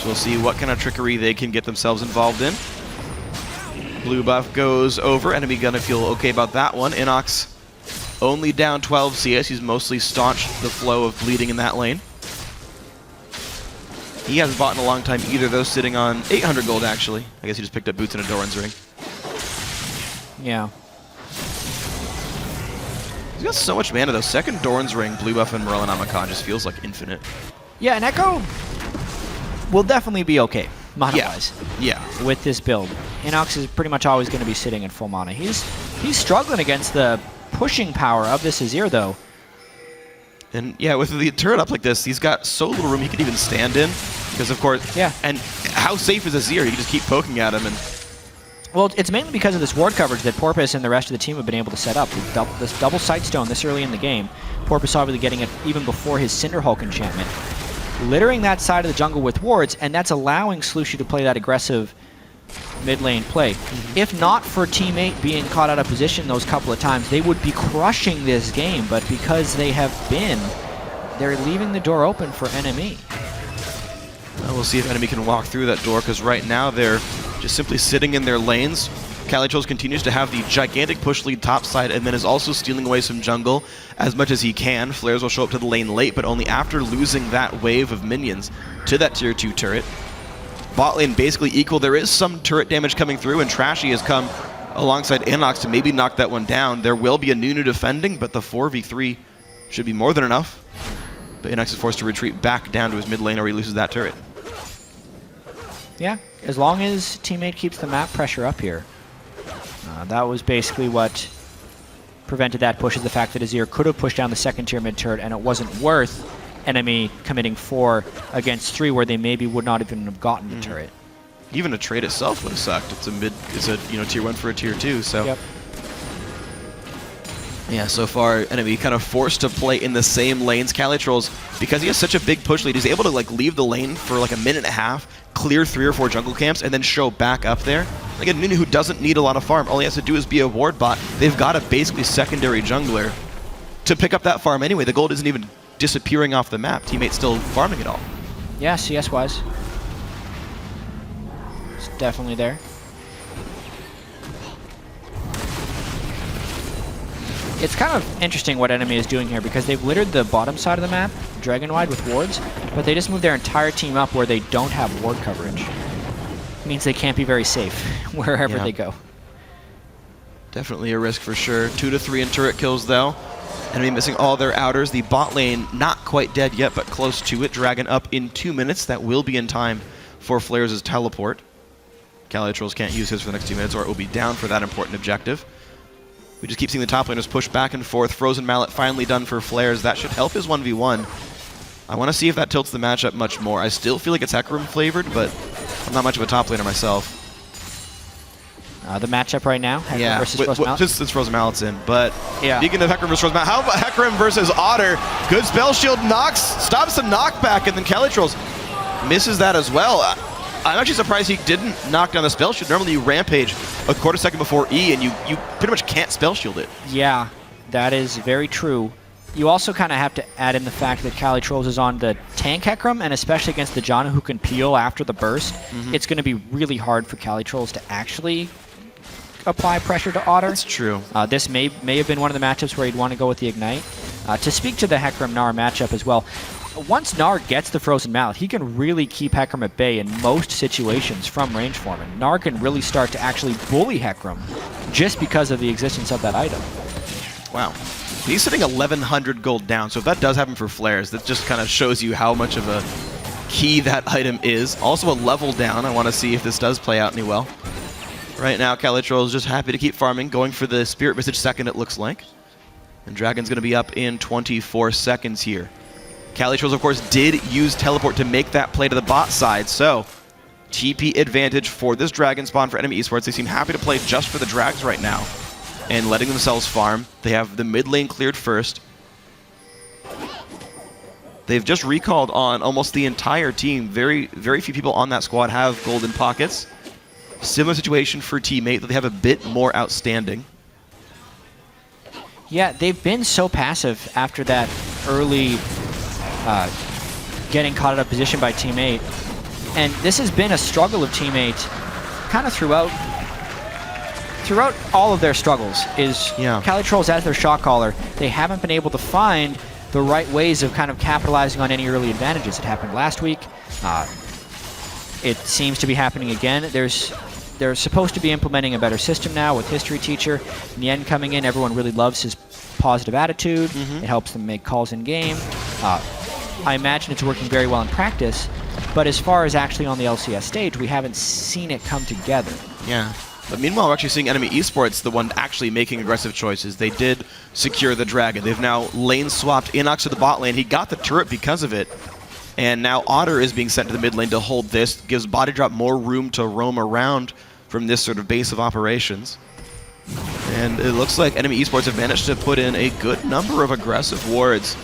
We'll see what kind of trickery they can get themselves involved in. Blue buff goes over. Enemy gonna feel okay about that one. Inox only down 12 CS. He's mostly staunched the flow of bleeding in that lane. He hasn't bought in a long time either, though, sitting on 800 gold, actually. I guess he just picked up boots and a Doran's ring. Yeah. He's got so much mana, though. Second Doran's ring, blue buff, and Morellonomicon just feels like infinite. Yeah, and Echo will definitely be okay, mana-wise. Yeah. With this build. Inox is pretty much always going to be sitting at full mana. He's struggling against the pushing power of this Azir, though. And yeah, with the turret up like this, he's got so little room he could even stand in. Because, of course, and how safe is Azir? You can just keep poking at him. And well, it's mainly because of this ward coverage that Porpoise and the rest of the team have been able to set up. This double Sightstone this early in the game. Porpoise obviously getting it even before his Cinderhulk enchantment. Littering that side of the jungle with wards, and that's allowing Slushie to play that aggressive mid lane play. If not for teammate being caught out of position those couple of times, they would be crushing this game, but because they have been, they're leaving the door open for NME. Well, we'll see if NME can walk through that door, because right now they're just simply sitting in their lanes. Calitrolls continues to have the gigantic push lead topside and then is also stealing away some jungle as much as he can. Flares will show up to the lane late, but only after losing that wave of minions to that tier 2 turret. Bot lane basically equal. There is some turret damage coming through, and Trashy has come alongside Inox to maybe knock that one down. There will be a Nunu defending, but the 4v3 should be more than enough. But Inox is forced to retreat back down to his mid lane or he loses that turret. Yeah, as long as teammate keeps the map pressure up here. That was basically what prevented that push, is the fact that Azir could have pushed down the second tier mid turret and it wasn't worth NME committing 4 against 3 where they maybe would not even have gotten the turret. Even a trade itself would have sucked. It's a tier 1 for a tier 2, so. Yep. Yeah, so far, NME kind of forced to play in the same lanes. Calitrolls, because he has such a big push lead, he's able to like leave the lane for like a minute and a half, clear 3 or 4 jungle camps, and then show back up there. Like a Nunu who doesn't need a lot of farm. All he has to do is be a ward bot. They've got a basically secondary jungler to pick up that farm anyway. The gold isn't even disappearing off the map. Teammates still farming it all. Yeah, CS-wise. It's definitely there. It's kind of interesting what NME is doing here because they've littered the bottom side of the map, dragon-wide, with wards, but they just moved their entire team up where they don't have ward coverage. It means they can't be very safe wherever they go. Definitely a risk for sure. 2 to 3 in turret kills though. NME missing all their outers. The bot lane not quite dead yet, but close to it. Dragon up in 2 minutes. That will be in time for Flares' teleport. Calitrolls can't use his for the next 2 minutes or it will be down for that important objective. We just keep seeing the top laners push back and forth. Frozen Mallet finally done for Flares. That should help his 1v1. I want to see if that tilts the matchup much more. I still feel like it's Hecarim flavored, but I'm not much of a top laner myself. The matchup right now, Hecarim versus Frozen Mallet. Since Frozen Mallet's in, but speaking of Hecarim versus Frozen Mallet, how about Hecarim versus Otter? Good spell shield knocks, stops the knockback, and then Calitrolls misses that as well. I'm actually surprised he didn't knock down the spell shield. Normally you rampage a quarter second before E and you pretty much can't spell shield it. Yeah, that is very true. You also kind of have to add in the fact that Calitrolls is on the tank Hecarim, and especially against the Janna who can peel after the burst, it's going to be really hard for Calitrolls to actually apply pressure to Otter. That's true. This may have been one of the matchups where he'd want to go with the Ignite. To speak to the Hecarim-Gnar matchup as well, once Gnar gets the Frozen Mallet, he can really keep Hecarim at bay in most situations from range form, and Gnar can really start to actually bully Hecarim just because of the existence of that item. Wow. He's sitting 1,100 gold down, so if that does happen for Flares, that just kind of shows you how much of a key that item is. Also a level down. I want to see if this does play out any well. Right now, Calitrolls is just happy to keep farming, going for the Spirit Visage second, it looks like. And Dragon's going to be up in 24 seconds here. Calitrolls, of course, did use Teleport to make that play to the bot side, so TP advantage for this Dragon spawn for NME Esports. They seem happy to play just for the Drags right now and letting themselves farm. They have the mid lane cleared first. They've just recalled on almost the entire team. Very, very few people on that squad have golden pockets. Similar situation for Teammate, that they have a bit more outstanding. Yeah, they've been so passive after that early getting caught out of position by Teammate. And this has been a struggle of Teammate kind of throughout all of their struggles is Calitrolls as their shot caller. They haven't been able to find the right ways of kind of capitalizing on any early advantages. It happened last week. It seems to be happening again. They're supposed to be implementing a better system now with History Teacher. Nien coming in, everyone really loves his positive attitude. It helps them make calls in game. I imagine it's working very well in practice, but as far as actually on the LCS stage, we haven't seen it come together. Yeah. But meanwhile, we're actually seeing NME Esports, the one actually making aggressive choices. They did secure the Dragon. They've now lane swapped Inox to the bot lane. He got the turret because of it. And now Otter is being sent to the mid lane to hold this. Gives Body Drop more room to roam around from this sort of base of operations. And it looks like NME Esports have managed to put in a good number of aggressive wards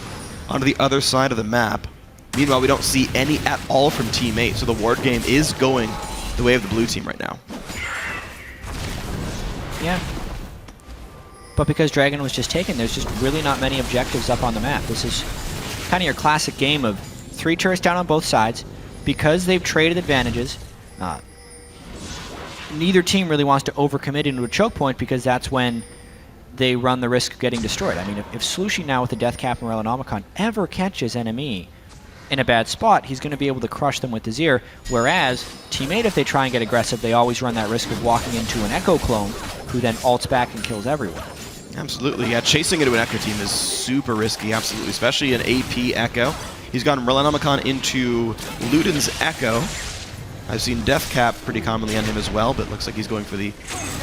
onto the other side of the map. Meanwhile, we don't see any at all from Teammate, so the ward game is going the way of the blue team right now. Yeah. But because Dragon was just taken, there's just really not many objectives up on the map. This is kind of your classic game of 3 turrets down on both sides. Because they've traded advantages, neither team really wants to overcommit into a choke point because that's when they run the risk of getting destroyed. I mean, if Slushie now with the Death Cap and Relanonomicon ever catches NME in a bad spot, he's going to be able to crush them with Azir, whereas Teammate, if they try and get aggressive, they always run that risk of walking into an Echo clone, who then ults back and kills everyone. Absolutely, yeah. Chasing into an Echo team is super risky, absolutely, especially an AP Echo. He's gotten Relanonomicon into Luden's Echo. I've seen Death Cap pretty commonly on him as well, but looks like he's going for the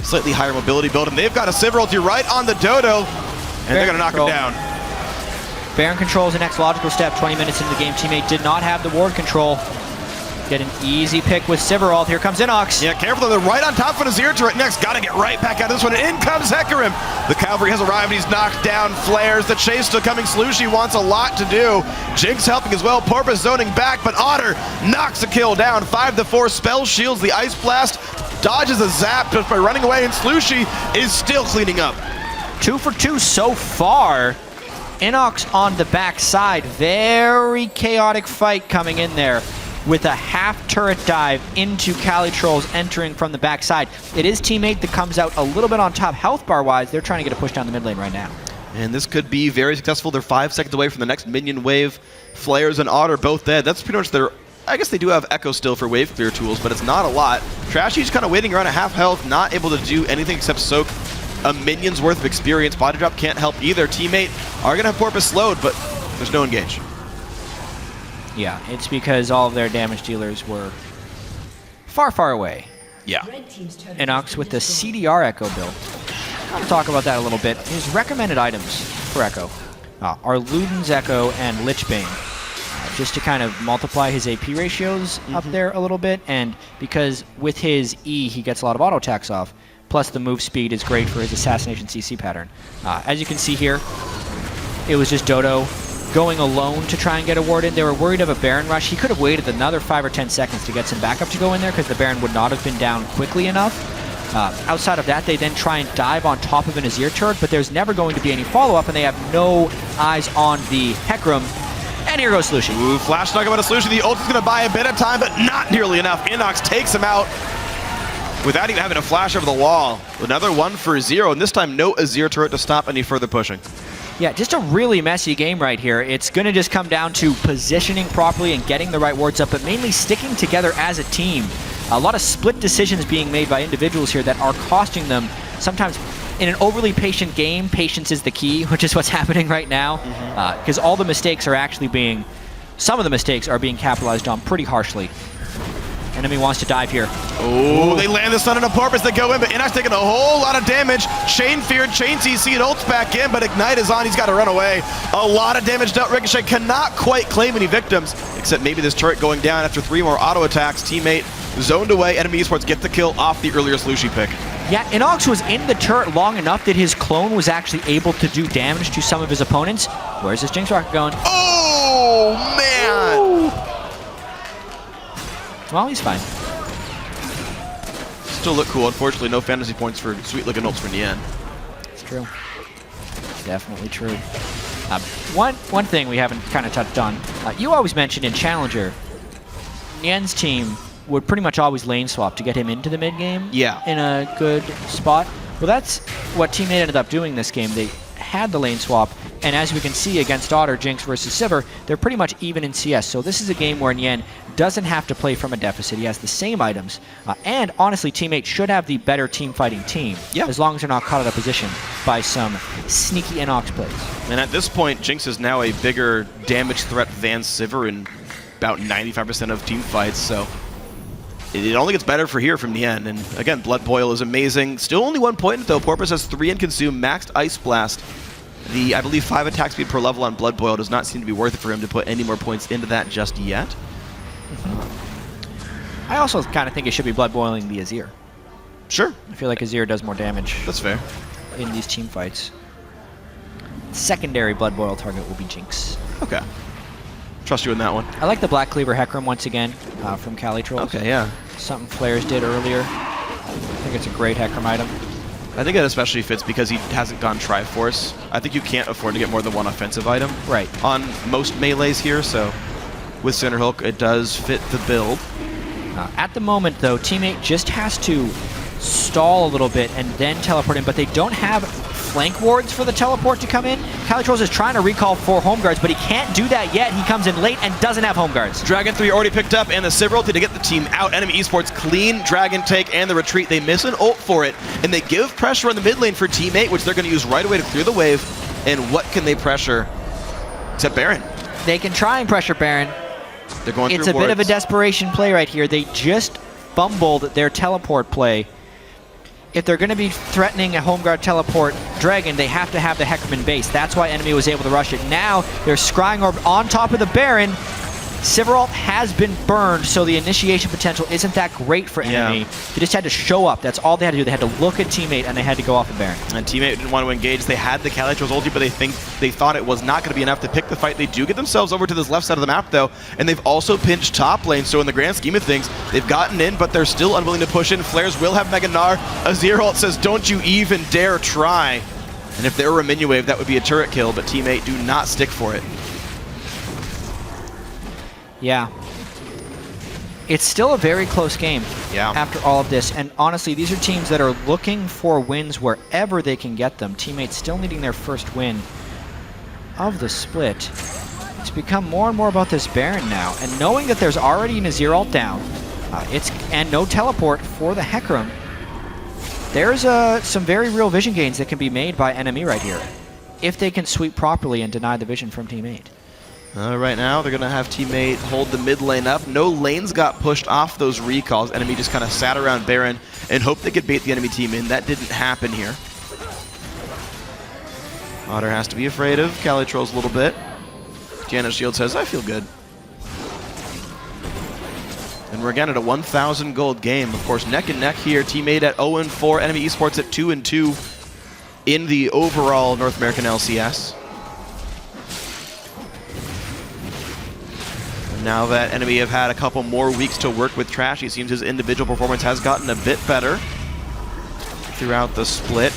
slightly higher mobility build, and they've got a Sivir ulti right on the Dodo, and they're going to knock him down. Baron control is the next logical step. 20 minutes into the game, Teammate did not have the ward control. Get an easy pick with Siverald. Here comes Inox. Yeah, careful, they're right on top of an Azir turret next. Got to get right back out of this one. And in comes Hecarim. The cavalry has arrived. He's knocked down. Flares. The chase still coming. Slushy wants a lot to do. Jinx helping as well. Porpoise zoning back, but Otter knocks a kill down. 5-4. Spell shields the Ice Blast. Dodges a zap just by running away, and Slushy is still cleaning up. 2 for 2 so far. Inox on the backside. Very chaotic fight coming in there with a half turret dive into Calitrolls entering from the backside. It is Teammate that comes out a little bit on top health bar wise. They're trying to get a push down the mid lane right now. And this could be very successful. They're 5 seconds away from the next minion wave. Flares and Otter both dead. That's pretty much their... I guess they do have Echo still for wave clear tools, but it's not a lot. Trashy's kind of waiting around at half health, not able to do anything except soak a minion's worth of experience. Body drop can't help either. Teammate are going to have Porpoise slowed, but there's no engage. Yeah, it's because all of their damage dealers were far, far away. Yeah. Inox with the CDR Echo build. I'll talk about that a little bit. His recommended items for Echo are Luden's Echo and Lichbane, just to kind of multiply his AP ratios up there a little bit, and because with his E he gets a lot of auto attacks off, plus the move speed is great for his assassination CC pattern. As you can see here, it was just Dodo going alone to try and get a ward in. They were worried of a Baron rush. He could have waited another 5 or 10 seconds to get some backup to go in there because the Baron would not have been down quickly enough. Outside of that, they then try and dive on top of an Azir turret, but there's never going to be any follow-up, and they have no eyes on the Hecarim. And here goes Slushy. Ooh, flash knock about a Slushy. The ult is going to buy a bit of time, but not nearly enough. Inox takes him out without even having a flash over the wall. Another 1 for 0, and this time no Azir turret to stop any further pushing. Yeah, just a really messy game right here. It's going to just come down to positioning properly and getting the right wards up, but mainly sticking together as a team. A lot of split decisions being made by individuals here that are costing them. Sometimes in an overly patient game, patience is the key, which is what's happening right now. Because all the mistakes are actually being, some of the mistakes are being capitalized on pretty harshly. Enemy wants to dive here. Oh, they land the stun on a Porpoise. They go in, but Inox taking a whole lot of damage. Chain feared, Chain CC, and ults back in, but Ignite is on. He's got to run away. A lot of damage dealt. Ricochet cannot quite claim any victims, except maybe this turret going down after 3 more auto attacks. Teammate zoned away. NME Esports get the kill off the earlier Slushy pick. Yeah, Inox was in the turret long enough that his clone was actually able to do damage to some of his opponents. Where's this Jinx rocket going? Oh, man! Ooh. Well, he's fine. Still look cool. Unfortunately, no fantasy points for sweet-looking ults for Nien. It's true. Definitely true. One thing we haven't kind of touched on. You always mentioned in Challenger, Nien's team would pretty much always lane swap to get him into the mid game. Yeah. In a good spot. Well, that's what Teammate ended up doing this game. They had the lane swap, and as we can see against Otter, Jinx versus Sivir, they're pretty much even in CS. So this is a game where Nien doesn't have to play from a deficit. He has the same items, and honestly, Teammate should have the better team fighting team, as long as they're not caught out of position by some sneaky Inox plays. And at this point, Jinx is now a bigger damage threat than Sivir in about 95% of team fights, so it only gets better for here from Nien. And again, Blood Boil is amazing. Still only 1 point though. Porpoise has 3 in Consume, maxed Ice Blast. The, I believe, 5 attack speed per level on Blood Boil does not seem to be worth it for him to put any more points into that just yet. I also kind of think it should be Blood Boiling the Azir. Sure. I feel like Azir does more damage. That's fair. In these team fights. Secondary Blood Boil target will be Jinx. Okay. Trust you in that one. I like the Black Cleaver Hecarim once again from Calitrolls. Okay, yeah. Something Flares did earlier. I think it's a great Hecarim item. I think it especially fits because he hasn't gone Triforce. I think you can't afford to get more than 1 offensive item on most melees here, so with Center Hook, it does fit the build. At the moment, though, Teammate just has to stall a little bit and then teleport in, but they don't have flank wards for the teleport to come in. Calitrolls is trying to recall 4 home guards, but he can't do that yet. He comes in late and doesn't have home guards. Dragon 3 already picked up, and the Sivir ulti to get the team out. NME Esports clean Dragon take and the retreat. They miss an ult for it, and they give pressure on the mid lane for Teammate, which they're going to use right away to clear the wave. And what can they pressure? Except Baron. They can try and pressure Baron. They're going It's through a bit of a desperation play right here. They just fumbled their teleport play. If they're going to be threatening a home guard teleport Dragon, they have to have the Hecarim in base. That's why Enemy was able to rush it. Now they're Scrying Orb on top of the Baron. Sivarolt has been burned, so the initiation potential isn't that great for NME. They just had to show up. That's all they had to do. They had to look at Teammate, and they had to go off of Baron. And Teammate didn't want to engage. They had the Kalitro's ulti, but they thought it was not going to be enough to pick the fight. They do get themselves over to this left side of the map, though, and they've also pinched top lane, so in the grand scheme of things, they've gotten in, but they're still unwilling to push in. Flares will have Mega Gnar. Azir ult says, don't you even dare try. And if there were a minion wave, that would be a turret kill, but Teammate do not stick for it. Yeah. It's still a very close game Yeah. after all of this. And honestly, these are teams that are looking for wins wherever they can get them. Teammates still needing their first win of the split. It's become more and more about this Baron now. And knowing that there's already an Azir ult down, and no teleport for the Hecarim, there's some very real vision gains that can be made by NME right here, if they can sweep properly and deny the vision from Team 8. Right now, they're going to have Teammate hold the mid lane up. No lanes got pushed off those recalls. Enemy just kind of sat around Baron and hoped they could bait the enemy team in. That didn't happen here. Otter has to be afraid of Kalitro's a little bit. Janus Shield says, I feel good. And we're again at a 1,000 gold game. Of course, neck and neck here. Teammate at 0-4. Enemy Esports at 2-2 in the overall North American LCS. Now that Enemy have had a couple more weeks to work with Trash, it seems his individual performance has gotten a bit better throughout the split.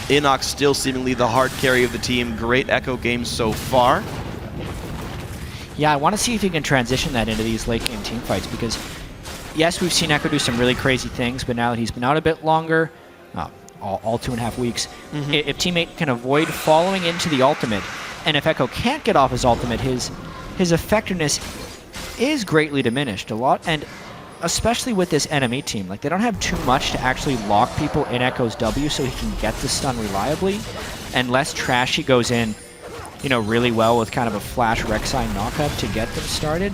Inox still seemingly the hard carry of the team. Great Echo games so far. Yeah, I want to see if he can transition that into these late game team fights, because yes, we've seen Echo do some really crazy things, but now that he's been out a bit longer, all 2.5 weeks, if Teammate can avoid falling into the ultimate, and if Echo can't get off his ultimate, his effectiveness is greatly diminished a lot, and especially with this NME team. Like, they don't have too much to actually lock people in Echo's W so he can get the stun reliably, unless Trashy goes in, you know, really well with kind of a flash Rek'Sai knockup to get them started.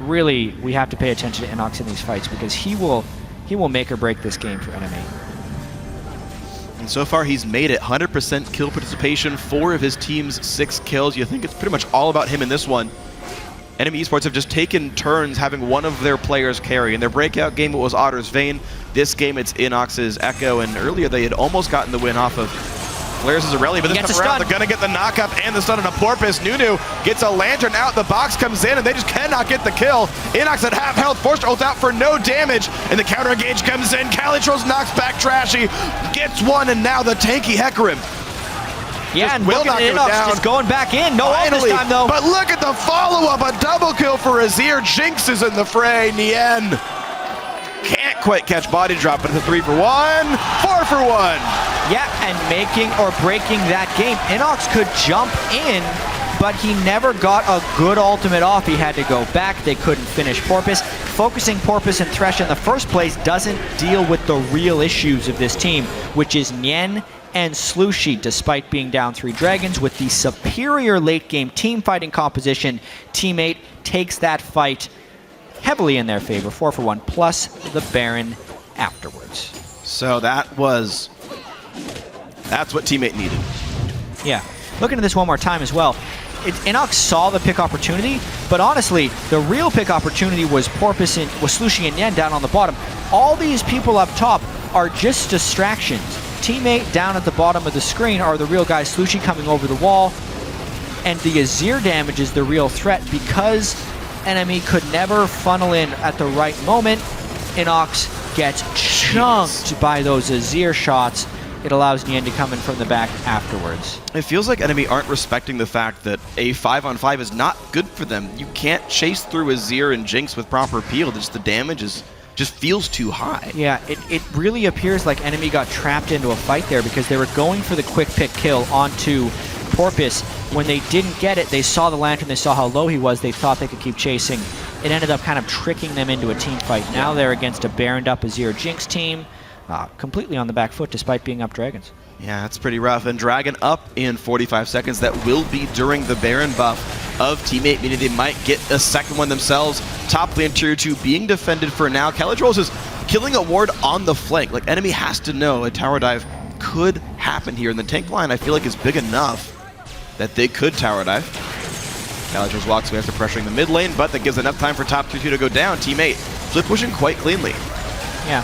Really, we have to pay attention to Inox in these fights, because he will make or break this game for NME. And so far, he's made it 100% kill participation, 4 of his team's 6 kills. You think it's pretty much all about him in this one. Enemy Esports have just taken turns having one of their players carry. In their breakout game, it was Otter's Vayne. This game, it's Inox's Echo, and earlier they had almost gotten the win off of Flares' Zarelli, but this time around, they're going to get the knockup and the stun on a Porpoise. Nunu gets a Lantern out, the box comes in, and they just cannot get the kill. Inox at half health, forced ult out for no damage, and the counter engage comes in. Kalitro's knocks back Trashy, gets one, and now the tanky Hecarim. Yeah, and look at Inox just going back in. No ult this time, though. But look at the follow-up, a double kill for Azir. Jinx is in the fray. Nien can't quite catch body drop, but it's a 3-for-1, 4-for-1. Yeah, and making or breaking that game. Inox could jump in, but he never got a good ultimate off. He had to go back. They couldn't finish Porpoise. Focusing Porpoise and Thresh in the first place doesn't deal with the real issues of this team, which is Nien and Slushy. Despite being down 3 dragons with the superior late game team fighting composition, Teammate takes that fight heavily in their favor, 4-for-1, plus the Baron afterwards. So that's what Teammate needed. Yeah, looking at this one more time as well. Inox saw the pick opportunity, but honestly, the real pick opportunity was Porpoise and Slushy and Nien down on the bottom. All these people up top are just distractions. Teammate down at the bottom of the screen are the real guys. Slushy coming over the wall, and the Azir damage is the real threat. Because NME could never funnel in at the right moment, Inox gets chunked by those Azir shots. It allows Nien to come in from the back afterwards. It feels like Enemy aren't respecting the fact that a 5-on-5 is not good for them. You can't chase through Azir and Jinx with proper peel. Just the damage just feels too high. Yeah, it really appears like Enemy got trapped into a fight there, because they were going for the quick pick kill onto Porpoise. When they didn't get it, they saw the Lantern, they saw how low he was, they thought they could keep chasing. It ended up kind of tricking them into a team fight. Now they're against a Baroned up Azir Jinx team, completely on the back foot despite being up dragons. Yeah, that's pretty rough. And Dragon up in 45 seconds. That will be during the Baron buff of Teammate, meaning they might get a second one themselves. Top lane tier 2 being defended for now. Kalitro's is killing a ward on the flank. Like, Enemy has to know a tower dive could happen here. And the tank line, I feel like, is big enough that they could tower dive. Calidros walks away after pressuring the mid lane, but that gives enough time for top 2-2 to go down. Teammate split pushing quite cleanly. Yeah.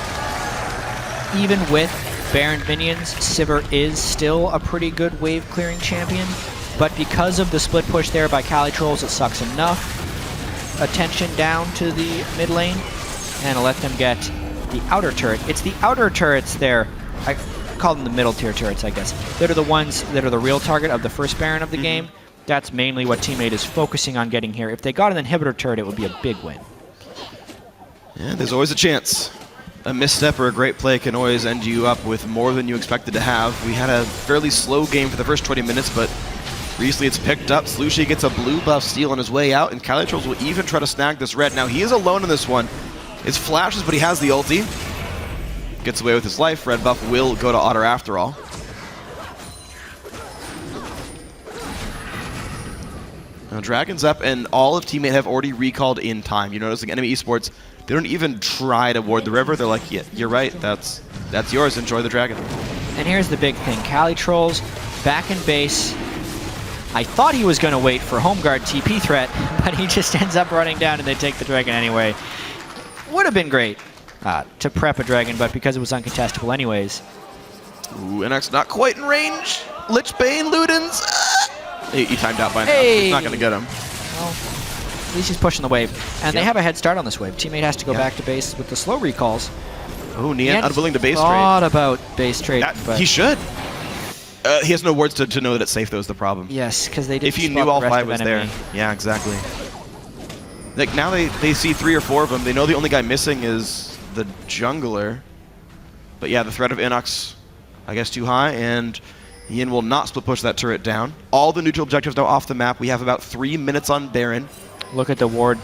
Even with Baron minions, Sivir is still a pretty good wave clearing champion, but because of the split push there by Calidros, it sucks enough attention down to the mid lane and let them get the outer turret. It's the outer turrets there. I call them the middle tier turrets, I guess. That are the ones that are the real target of the first Baron of the game. That's mainly what Teammate is focusing on getting here. If they got an inhibitor turret, it would be a big win. Yeah, there's always a chance. A misstep or a great play can always end you up with more than you expected to have. We had a fairly slow game for the first 20 minutes, but recently it's picked up. Slushi gets a blue buff steal on his way out, and Calidros will even try to snag this red. Now, he is alone in this one. It's flashes, but he has the ulti. Gets away with his life. Red buff will go to Otter after all. Now, Dragon's up, and all of Teammate have already recalled in time. You notice, like NME Esports, they don't even try to ward the river. They're like, yeah, you're right. That's yours. Enjoy the dragon. And here's the big thing. Calidros back in base. I thought he was going to wait for home guard TP threat, but he just ends up running down and they take the dragon anyway. Would have been great to prep a dragon, but because it was uncontestable anyways. Ooh, NX not quite in range. Lich Bane, Ludens. He timed out by now. Hey. He's not going to get him. Well, at least he's pushing the wave. And they have a head start on this wave. Teammate has to go back to base with the slow recalls. Oh, Nian unwilling to base trade. Thought about base trade. He should. He has no words to know that it's safe, though, is the problem. Yes, because they didn't If he spot knew all the rest 5 of was NME. there. Yeah, exactly. Like, now they see 3 or 4 of them. They know the only guy missing is the jungler. But yeah, the threat of Inox, I guess, too high, and Yin will not split push that turret down. All the neutral objectives now off the map. We have about 3 minutes on Baron. Look at the ward,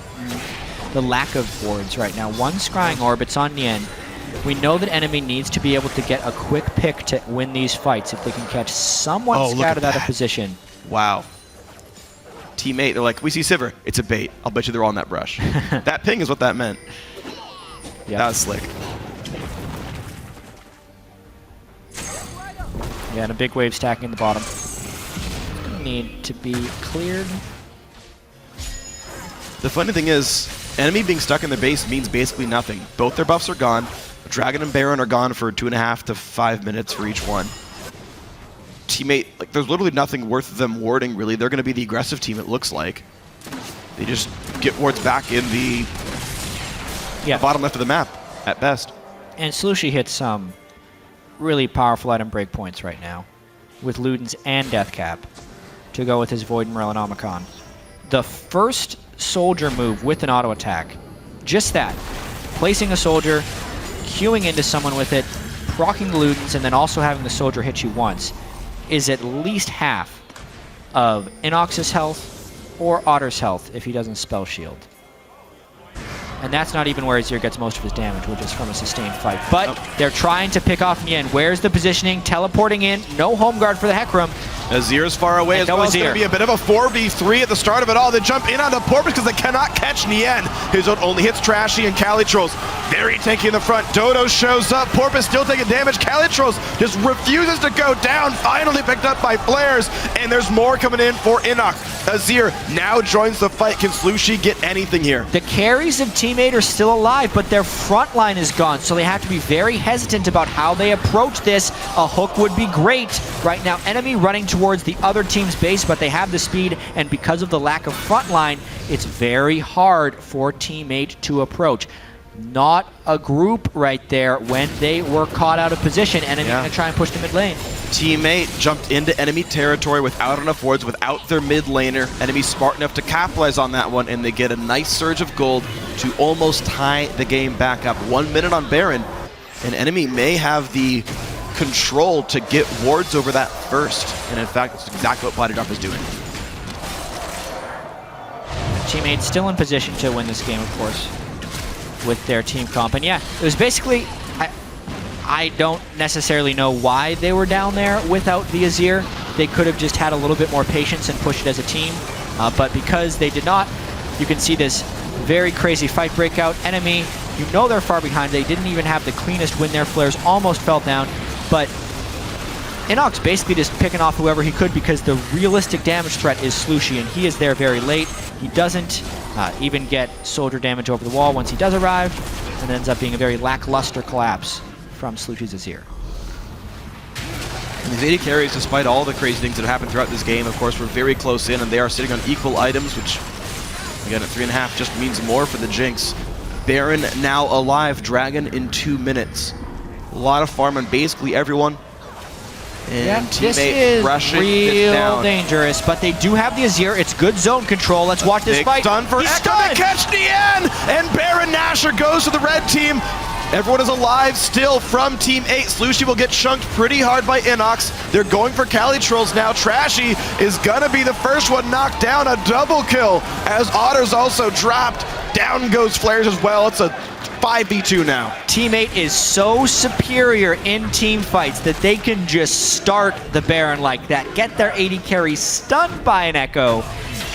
the lack of wards right now. 1 scrying orb, it's on Nien. We know that enemy needs to be able to get a quick pick to win these fights if they can catch someone scattered out of position. Wow. Teammate, they're like, we see Sivir. It's a bait. I'll bet you they're all in that brush. That ping is what that meant. Yep. That was slick. Yeah, and a big wave stacking in the bottom. Need to be cleared. The funny thing is, enemy being stuck in the base means basically nothing. Both their buffs are gone. Dragon and Baron are gone for 2.5 to 5 minutes for each one. Teammate, like, there's literally nothing worth them warding, really. They're going to be the aggressive team, it looks like. They just get wards back in the bottom left of the map, at best. And Slushi hits some really powerful item breakpoints right now with Ludens and Deathcap to go with his Void and Morellonomicon. The first soldier move with an auto attack, just that, placing a soldier, queuing into someone with it, proccing the Ludens, and then also having the soldier hit you once, is at least half of Inox's health or Otter's health if he doesn't spell shield. And that's not even where Azir gets most of his damage, which is from a sustained fight. But they're trying to pick off Nien. Where's the positioning? Teleporting in. No home guard for the Hecarim. Azir's far away as well. It's going to be a bit of a 4v3 at the start of it all. They jump in onto Porpoise because they cannot catch Nien. His ult only hits Trashy and Calidros. Very tanky in the front. Dodo shows up. Porpoise still taking damage. Calidros just refuses to go down. Finally picked up by Flares. And there's more coming in for Inox. Azir now joins the fight. Can Slushi get anything here? The carries of Teammate are still alive, but their front line is gone, so they have to be very hesitant about how they approach this. A hook would be great. Right now, enemy running towards the other team's base, but they have the speed, and because of the lack of front line, it's very hard for Teammate to approach. Not a group right there when they were caught out of position. Enemy going to try and push the mid lane. Teammate jumped into enemy territory without enough wards, without their mid laner. Enemy smart enough to capitalize on that one, and they get a nice surge of gold to almost tie the game back up. 1 minute on Baron, and enemy may have the control to get wards over that first. And in fact, that's exactly what Bodydrop is doing. Teammate still in position to win this game, of course, with their team comp. And yeah, it was basically, I don't necessarily know why they were down there without the Azir. They could have just had a little bit more patience and pushed it as a team. But because they did not, you can see this very crazy fight breakout. Enemy, you know they're far behind. They didn't even have the cleanest win there. Flares almost fell down. But Inox basically just picking off whoever he could because the realistic damage threat is Slushie, and he is there very late. He doesn't even get soldier damage over the wall once he does arrive, and ends up being a very lackluster collapse from Slushie's Azir. And these AD carries, despite all the crazy things that have happened throughout this game, of course, we're very close in, and they are sitting on equal items, which, again, at 3.5 just means more for the Jinx. Baron now alive, Dragon in 2 minutes. A lot of farm on basically everyone. And yeah, this is real dangerous, but they do have the Azir. It's good zone control. Let's watch this fight. Stun for Echo to catch Nien! And Baron Nashor goes to the red team. Everyone is alive still from Team 8. Slushie will get chunked pretty hard by Inox. They're going for Cali Trolls now. Trashy is gonna be the first one knocked down. A double kill as Otter's also dropped. Down goes Flares as well. It's a 5v2 now. Team 8 is so superior in team fights that they can just start the Baron like that, get their AD carry stunned by an Echo,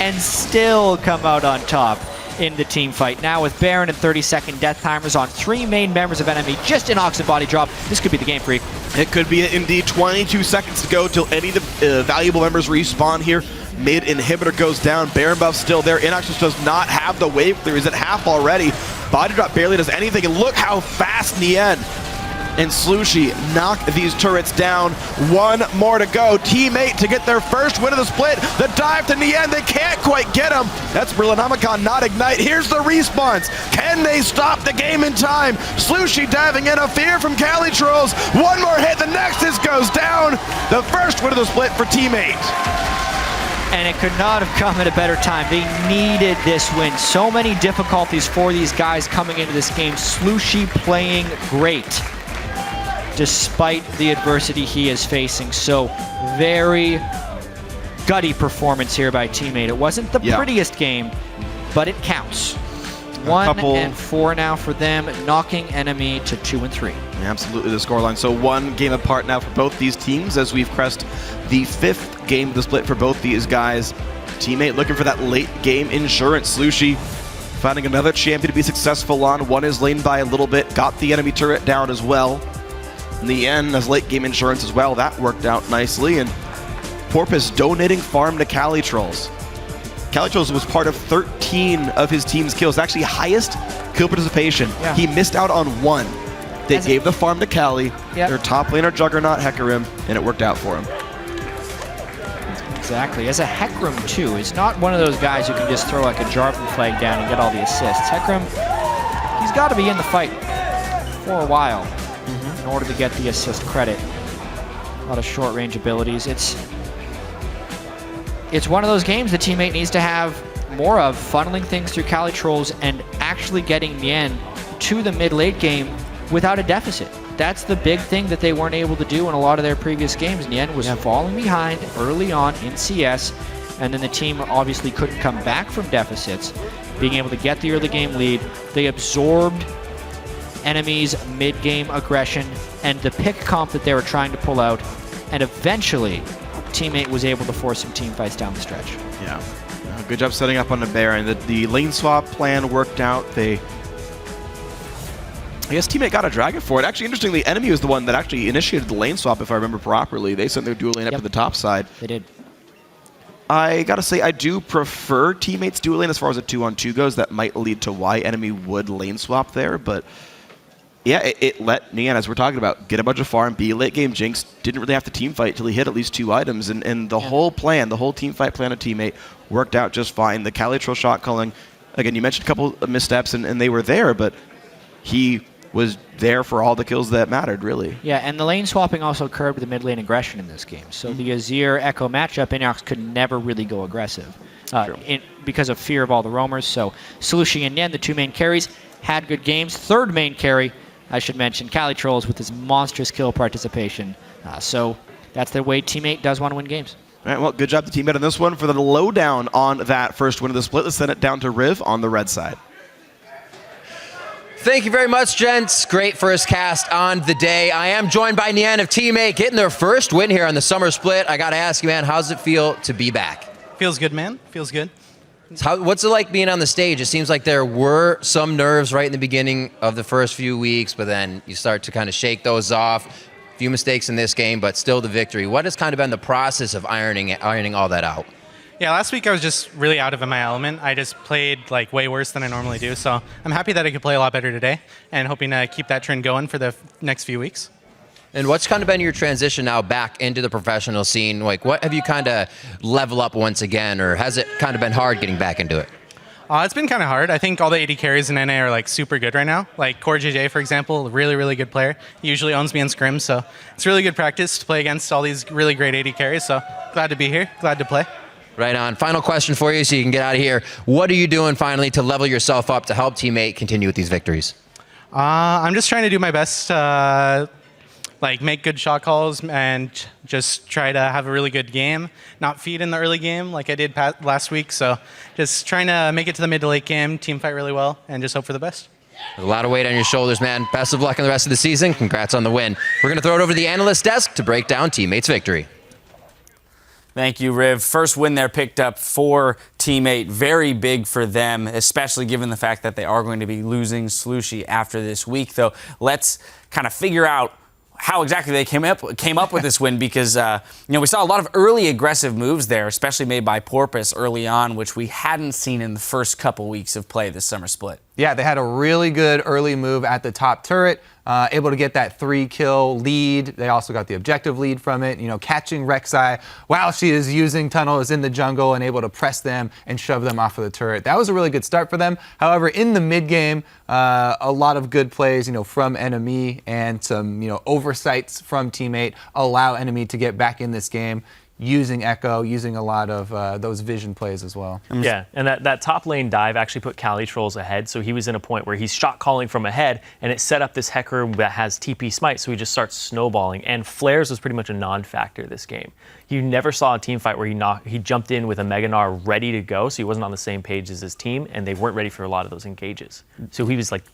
and still come out on top in the team fight. Now with Baron and 30-second death timers on 3 main members of NME, just Inox and Body Drop, this could be the game, Freak. It could be indeed. 22 seconds to go till any of the valuable members respawn here. Mid inhibitor goes down, Baron buff still there. Inox just does not have the wave clear. He's at half already. Body Drop barely does anything, and look how fast Nien and Slushie knock these turrets down. 1 more to go. Team 8 to get their first win of the split. The dive to Nien, they can't quite get him. That's Brillanomicon, not Ignite. Here's the response. Can they stop the game in time? Slushie diving in, a fear from Cali Trolls. 1 more hit, the Nexus goes down. The first win of the split for Team 8. And it could not have come at a better time. They needed this win. So many difficulties for these guys coming into this game. Slushie playing great despite the adversity he is facing. So very gutty performance here by Team 8. It wasn't the prettiest game, but it counts. 1 and 4 now for them, knocking NME to 2 and 3. Absolutely the scoreline. So 1 game apart now for both these teams as we've crest the 5th game of the split for both these guys. Team 8 looking for that late game insurance. Slushie finding another champion to be successful on. 1 is laned by a little bit, got the enemy turret down as well. In the end, as late game insurance as well, that worked out nicely. And Porpoise donating farm to Cali Trolls. Cali Trolls was part of 13 of his team's kills, actually highest kill participation. Yeah. He missed out on 1. They gave the farm to Cali, their top laner Juggernaut Hecarim, and it worked out for him. Exactly. As a Hecarim, too, is not one of those guys who can just throw like a Jarvan flag down and get all the assists. Hecarim, he's got to be in the fight for a while in order to get the assist credit. A lot of short-range abilities. It's one of those games the Team 8 needs to have more of, funneling things through Cali Trolls and actually getting Nien to the mid-late game without a deficit. That's the big thing that they weren't able to do in a lot of their previous games. Nien was falling behind early on in CS, and then the team obviously couldn't come back from deficits, being able to get the early game lead. They absorbed enemies' mid-game aggression and the pick comp that they were trying to pull out, and eventually Team 8 was able to force some team fights down the stretch. Yeah. Good job setting up on the Baron. The lane swap plan worked out. I guess Team 8 got a dragon for it. Actually, interestingly, Enemy was the one that actually initiated the lane swap, if I remember properly. They sent their dual lane up to the top side. They did. I gotta say, I do prefer Team 8's dual lane as far as a 2-on-2 goes. That might lead to why Enemy would lane swap there, but yeah, it let Nien, as we're talking about, get a bunch of farm, be a late game Jinx, didn't really have to team fight till he hit at least 2 items, and the whole plan, the whole team fight plan of Team 8 worked out just fine. The Cali Troll shot calling, again, you mentioned a couple of missteps, and they were there, but he was there for all the kills that mattered, really. Yeah, and the lane swapping also curbed the mid lane aggression in this game. So the Azir Echo matchup, Inox could never really go aggressive because of fear of all the roamers. So Slushie and Nien, the 2 main carries, had good games. 3rd main carry, I should mention, Cali Trolls with his monstrous kill participation. So that's the way Team 8 does want to win games. All right, well, good job to Team 8 on this one. For the lowdown on that first win of the split, let's send it down to Riv on the red side. Thank you very much, gents. Great first cast on the day. I am joined by Nien of Team 8, getting their first win here on the summer split. I got to ask you, man, how does it feel to be back? Feels good, man. Feels good. What's it like being on the stage? It seems like there were some nerves right in the beginning of the first few weeks, but then you start to kind of shake those off. few mistakes in this game, but still the victory. What has kind of been the process of ironing all that out? Yeah, last week I was just really out of my element. I just played like way worse than I normally do. So I'm happy that I could play a lot better today and hoping to keep that trend going for the next few weeks. And what's kind of been your transition now back into the professional scene? Like, what have you kind of level up once again, or has it kind of been hard getting back into it? It's been kind of hard. I think all the AD carries in NA are like super good right now. Like Core JJ, for example, really, really good player. He usually owns me in scrims, so it's really good practice to play against all these really great AD carries. So glad to be here, glad to play. Right on. Final question for you so you can get out of here. What are you doing finally to level yourself up to help teammate continue with these victories? I'm just trying to do my best, like make good shot calls and just try to have a really good game, not feed in the early game like I did last week. So just trying to make it to the mid to late game, team fight really well, and just hope for the best. There's a lot of weight on your shoulders, man. Best of luck in the rest of the season. Congrats on the win. We're going to throw it over to the analyst desk to break down teammate's victory. Thank you, Riv. First win there picked up for teammate. Very big for them, especially given the fact that they are going to be losing Slushy after this week. Though, let's kind of figure out how exactly they came up with this win, because we saw a lot of early aggressive moves there, especially made by Porpoise early on, which we hadn't seen in the first couple weeks of play this summer split. Yeah, they had a really good early move at the top turret, able to get that 3-kill lead. They also got the objective lead from it, catching Rek'Sai while she is using Tunnel, is in the jungle and able to press them and shove them off of the turret. That was a really good start for them. However, in the mid game, a lot of good plays, from NME and some, oversights from teammate allow NME to get back in this game, using Echo, using a lot of those vision plays as well. Yeah, and that top lane dive actually put Cali Trolls ahead, so he was in a point where he's shot calling from ahead, and it set up this Hecker that has TP Smite, so he just starts snowballing, and Flares was pretty much a non-factor this game. You never saw a team fight where he jumped in with a Mega Gnar ready to go, so he wasn't on the same page as his team, and they weren't ready for a lot of those engages. So he was like,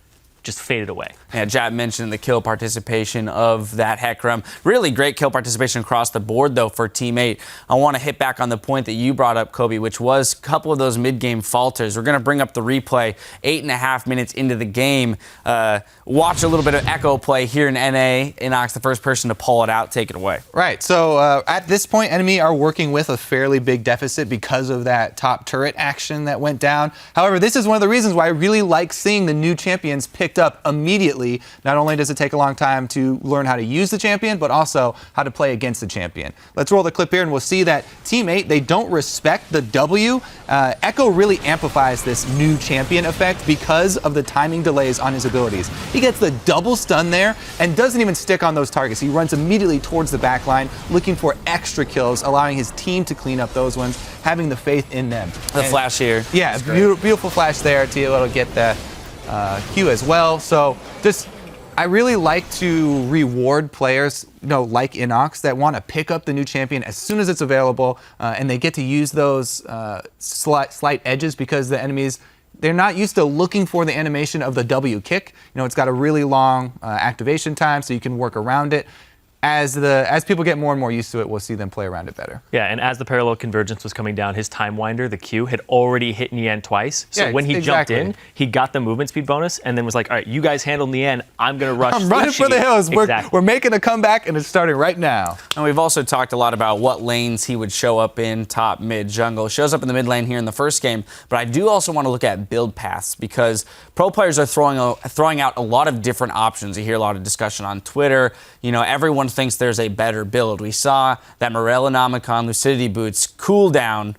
just faded away. Yeah, Jab mentioned the kill participation of that Hecarim. Really great kill participation across the board, though, for teammate. I want to hit back on the point that you brought up, Kobe, which was a couple of those mid-game falters. We're going to bring up the replay 8.5 minutes into the game. Watch a little bit of Echo play here in NA. Inox, the first person to pull it out. Take it away. Right. So at this point, Enemy are working with a fairly big deficit because of that top turret action that went down. However, this is one of the reasons why I really like seeing the new champions picked up immediately. Not only does it take a long time to learn how to use the champion, but also how to play against the champion. Let's roll the clip here and we'll see that Team 8, they don't respect the W. Echo really amplifies this new champion effect because of the timing delays on his abilities. He gets the double stun there and doesn't even stick on those targets. He runs immediately towards the back line, looking for extra kills, allowing his team to clean up those ones, having the faith in them. The flash here. Yeah, beautiful flash there to be able to get that Q as well. So I really like to reward players, like Inox, that want to pick up the new champion as soon as it's available, and they get to use those slight edges because the enemies, they're not used to looking for the animation of the W kick. It's got a really long activation time, so you can work around it. As people get more and more used to it, we'll see them play around it better. Yeah, and as the parallel convergence was coming down, his time winder, the Q, had already hit Nien twice. So when he jumped in, he got the movement speed bonus and then was like, all right, you guys handle Nien, I'm going to rush. I'm running for the hills. We're making a comeback, and it's starting right now. And we've also talked a lot about what lanes he would show up in, top, mid, jungle. Shows up in the mid lane here in the first game, but I do also want to look at build paths because pro players are throwing out a lot of different options. You hear a lot of discussion on Twitter. Everyone thinks there's a better build. We saw that Morellonomicon Lucidity Boots cooldown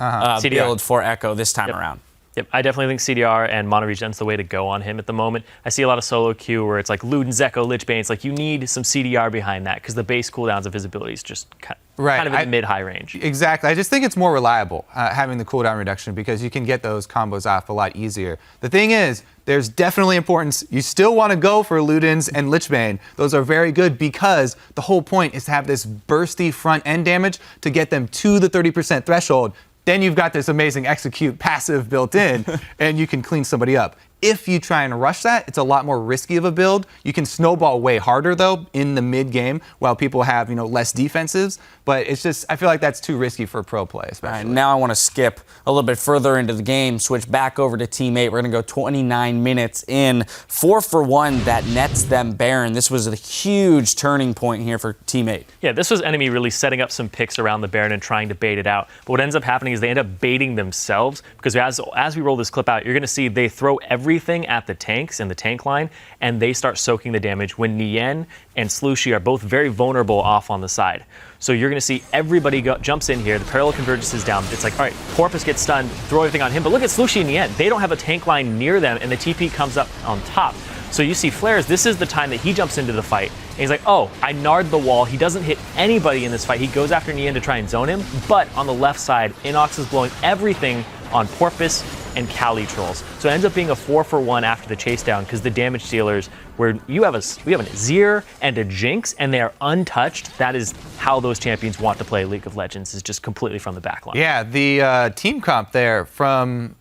build for Echo this time around. Yep, I definitely think CDR and Mono Regen's the way to go on him at the moment. I see a lot of solo queue where it's like Ludens, Echo, Lichbane. It's like you need some CDR behind that because the base cooldowns of his abilities just kind of in the mid-high range. Exactly. I just think it's more reliable having the cooldown reduction because you can get those combos off a lot easier. The thing is, there's definitely importance. You still want to go for Ludens and Lichbane. Those are very good because the whole point is to have this bursty front end damage to get them to the 30% threshold. Then you've got this amazing execute passive built in, and you can clean somebody up. If you try and rush that, it's a lot more risky of a build. You can snowball way harder, though, in the mid-game while people have, less defensives. But it's just, I feel like that's too risky for pro play, especially. All right, now I want to skip a little bit further into the game, switch back over to Team 8. We're going to go 29 minutes in. 4-for-1, that nets them Baron. This was a huge turning point here for Team 8. Yeah, this was NME really setting up some picks around the Baron and trying to bait it out. But what ends up happening is they end up baiting themselves, because as we roll this clip out, you're going to see they throw everything at the tanks and the tank line, and they start soaking the damage when Nien and Slushy are both very vulnerable off on the side. So you're going to see everybody jumps in here. The parallel convergence is down. It's like, all right, Porpoise gets stunned, throw everything on him. But look at Slushy and Nien. They don't have a tank line near them, and the TP comes up on top. So you see Flares, this is the time that he jumps into the fight. And he's like, oh, I nard the wall. He doesn't hit anybody in this fight. He goes after Nien to try and zone him. But on the left side, Inox is blowing everything on Porpoise and Cali Trolls. So it ends up being a 4-for-1 after the chase down, because the damage dealers, where we have an Azir and a Jinx, and they are untouched. That is how those champions want to play League of Legends, is just completely from the back line. Yeah, the team comp there from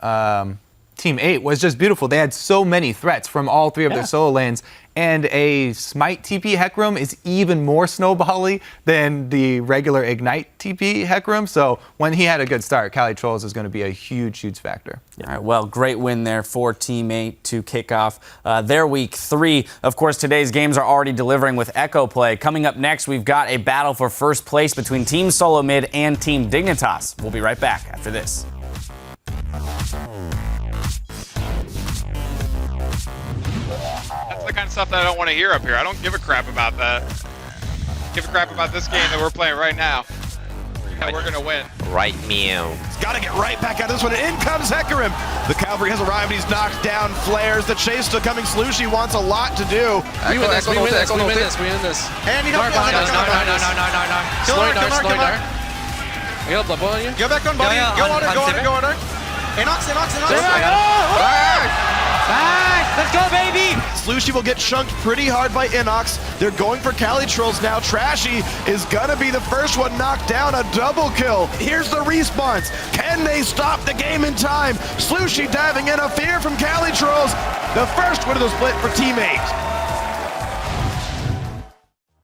Team 8 was just beautiful. They had so many threats from all three of their solo lanes, and a Smite TP Hecarim is even more snowbally than the regular Ignite TP Hecarim. So when he had a good start, Cali Trolls is going to be a huge, huge factor. All right, well, great win there for Team 8 to kick off their week 3. Of course, today's games are already delivering with Echo Play. Coming up next, we've got a battle for first place between Team Solo Mid and Team Dignitas. We'll be right back after this. That's the kind of stuff that I don't want to hear up here. I don't give a crap about that. Give a crap about this game that we're playing right now. And we're going to win. Right, meow. He's got to get right back at this one. And in comes Hecarim. The cavalry has arrived. He's knocked down. Flares. The chase still coming. Slushy wants a lot to do. We win this. We win this. We win this. We win this. And he don't No. Slow down. You have double on you? Go back on body. Go on her. Inox. Let's go, baby! Slushy will get chunked pretty hard by Inox. They're going for Cali Trolls now. Trashy is gonna be the first one knocked down. A double kill. Here's the respawns. Can they stop the game in time? Slushy diving in. A fear from Cali Trolls. The first win of the split for Team 8.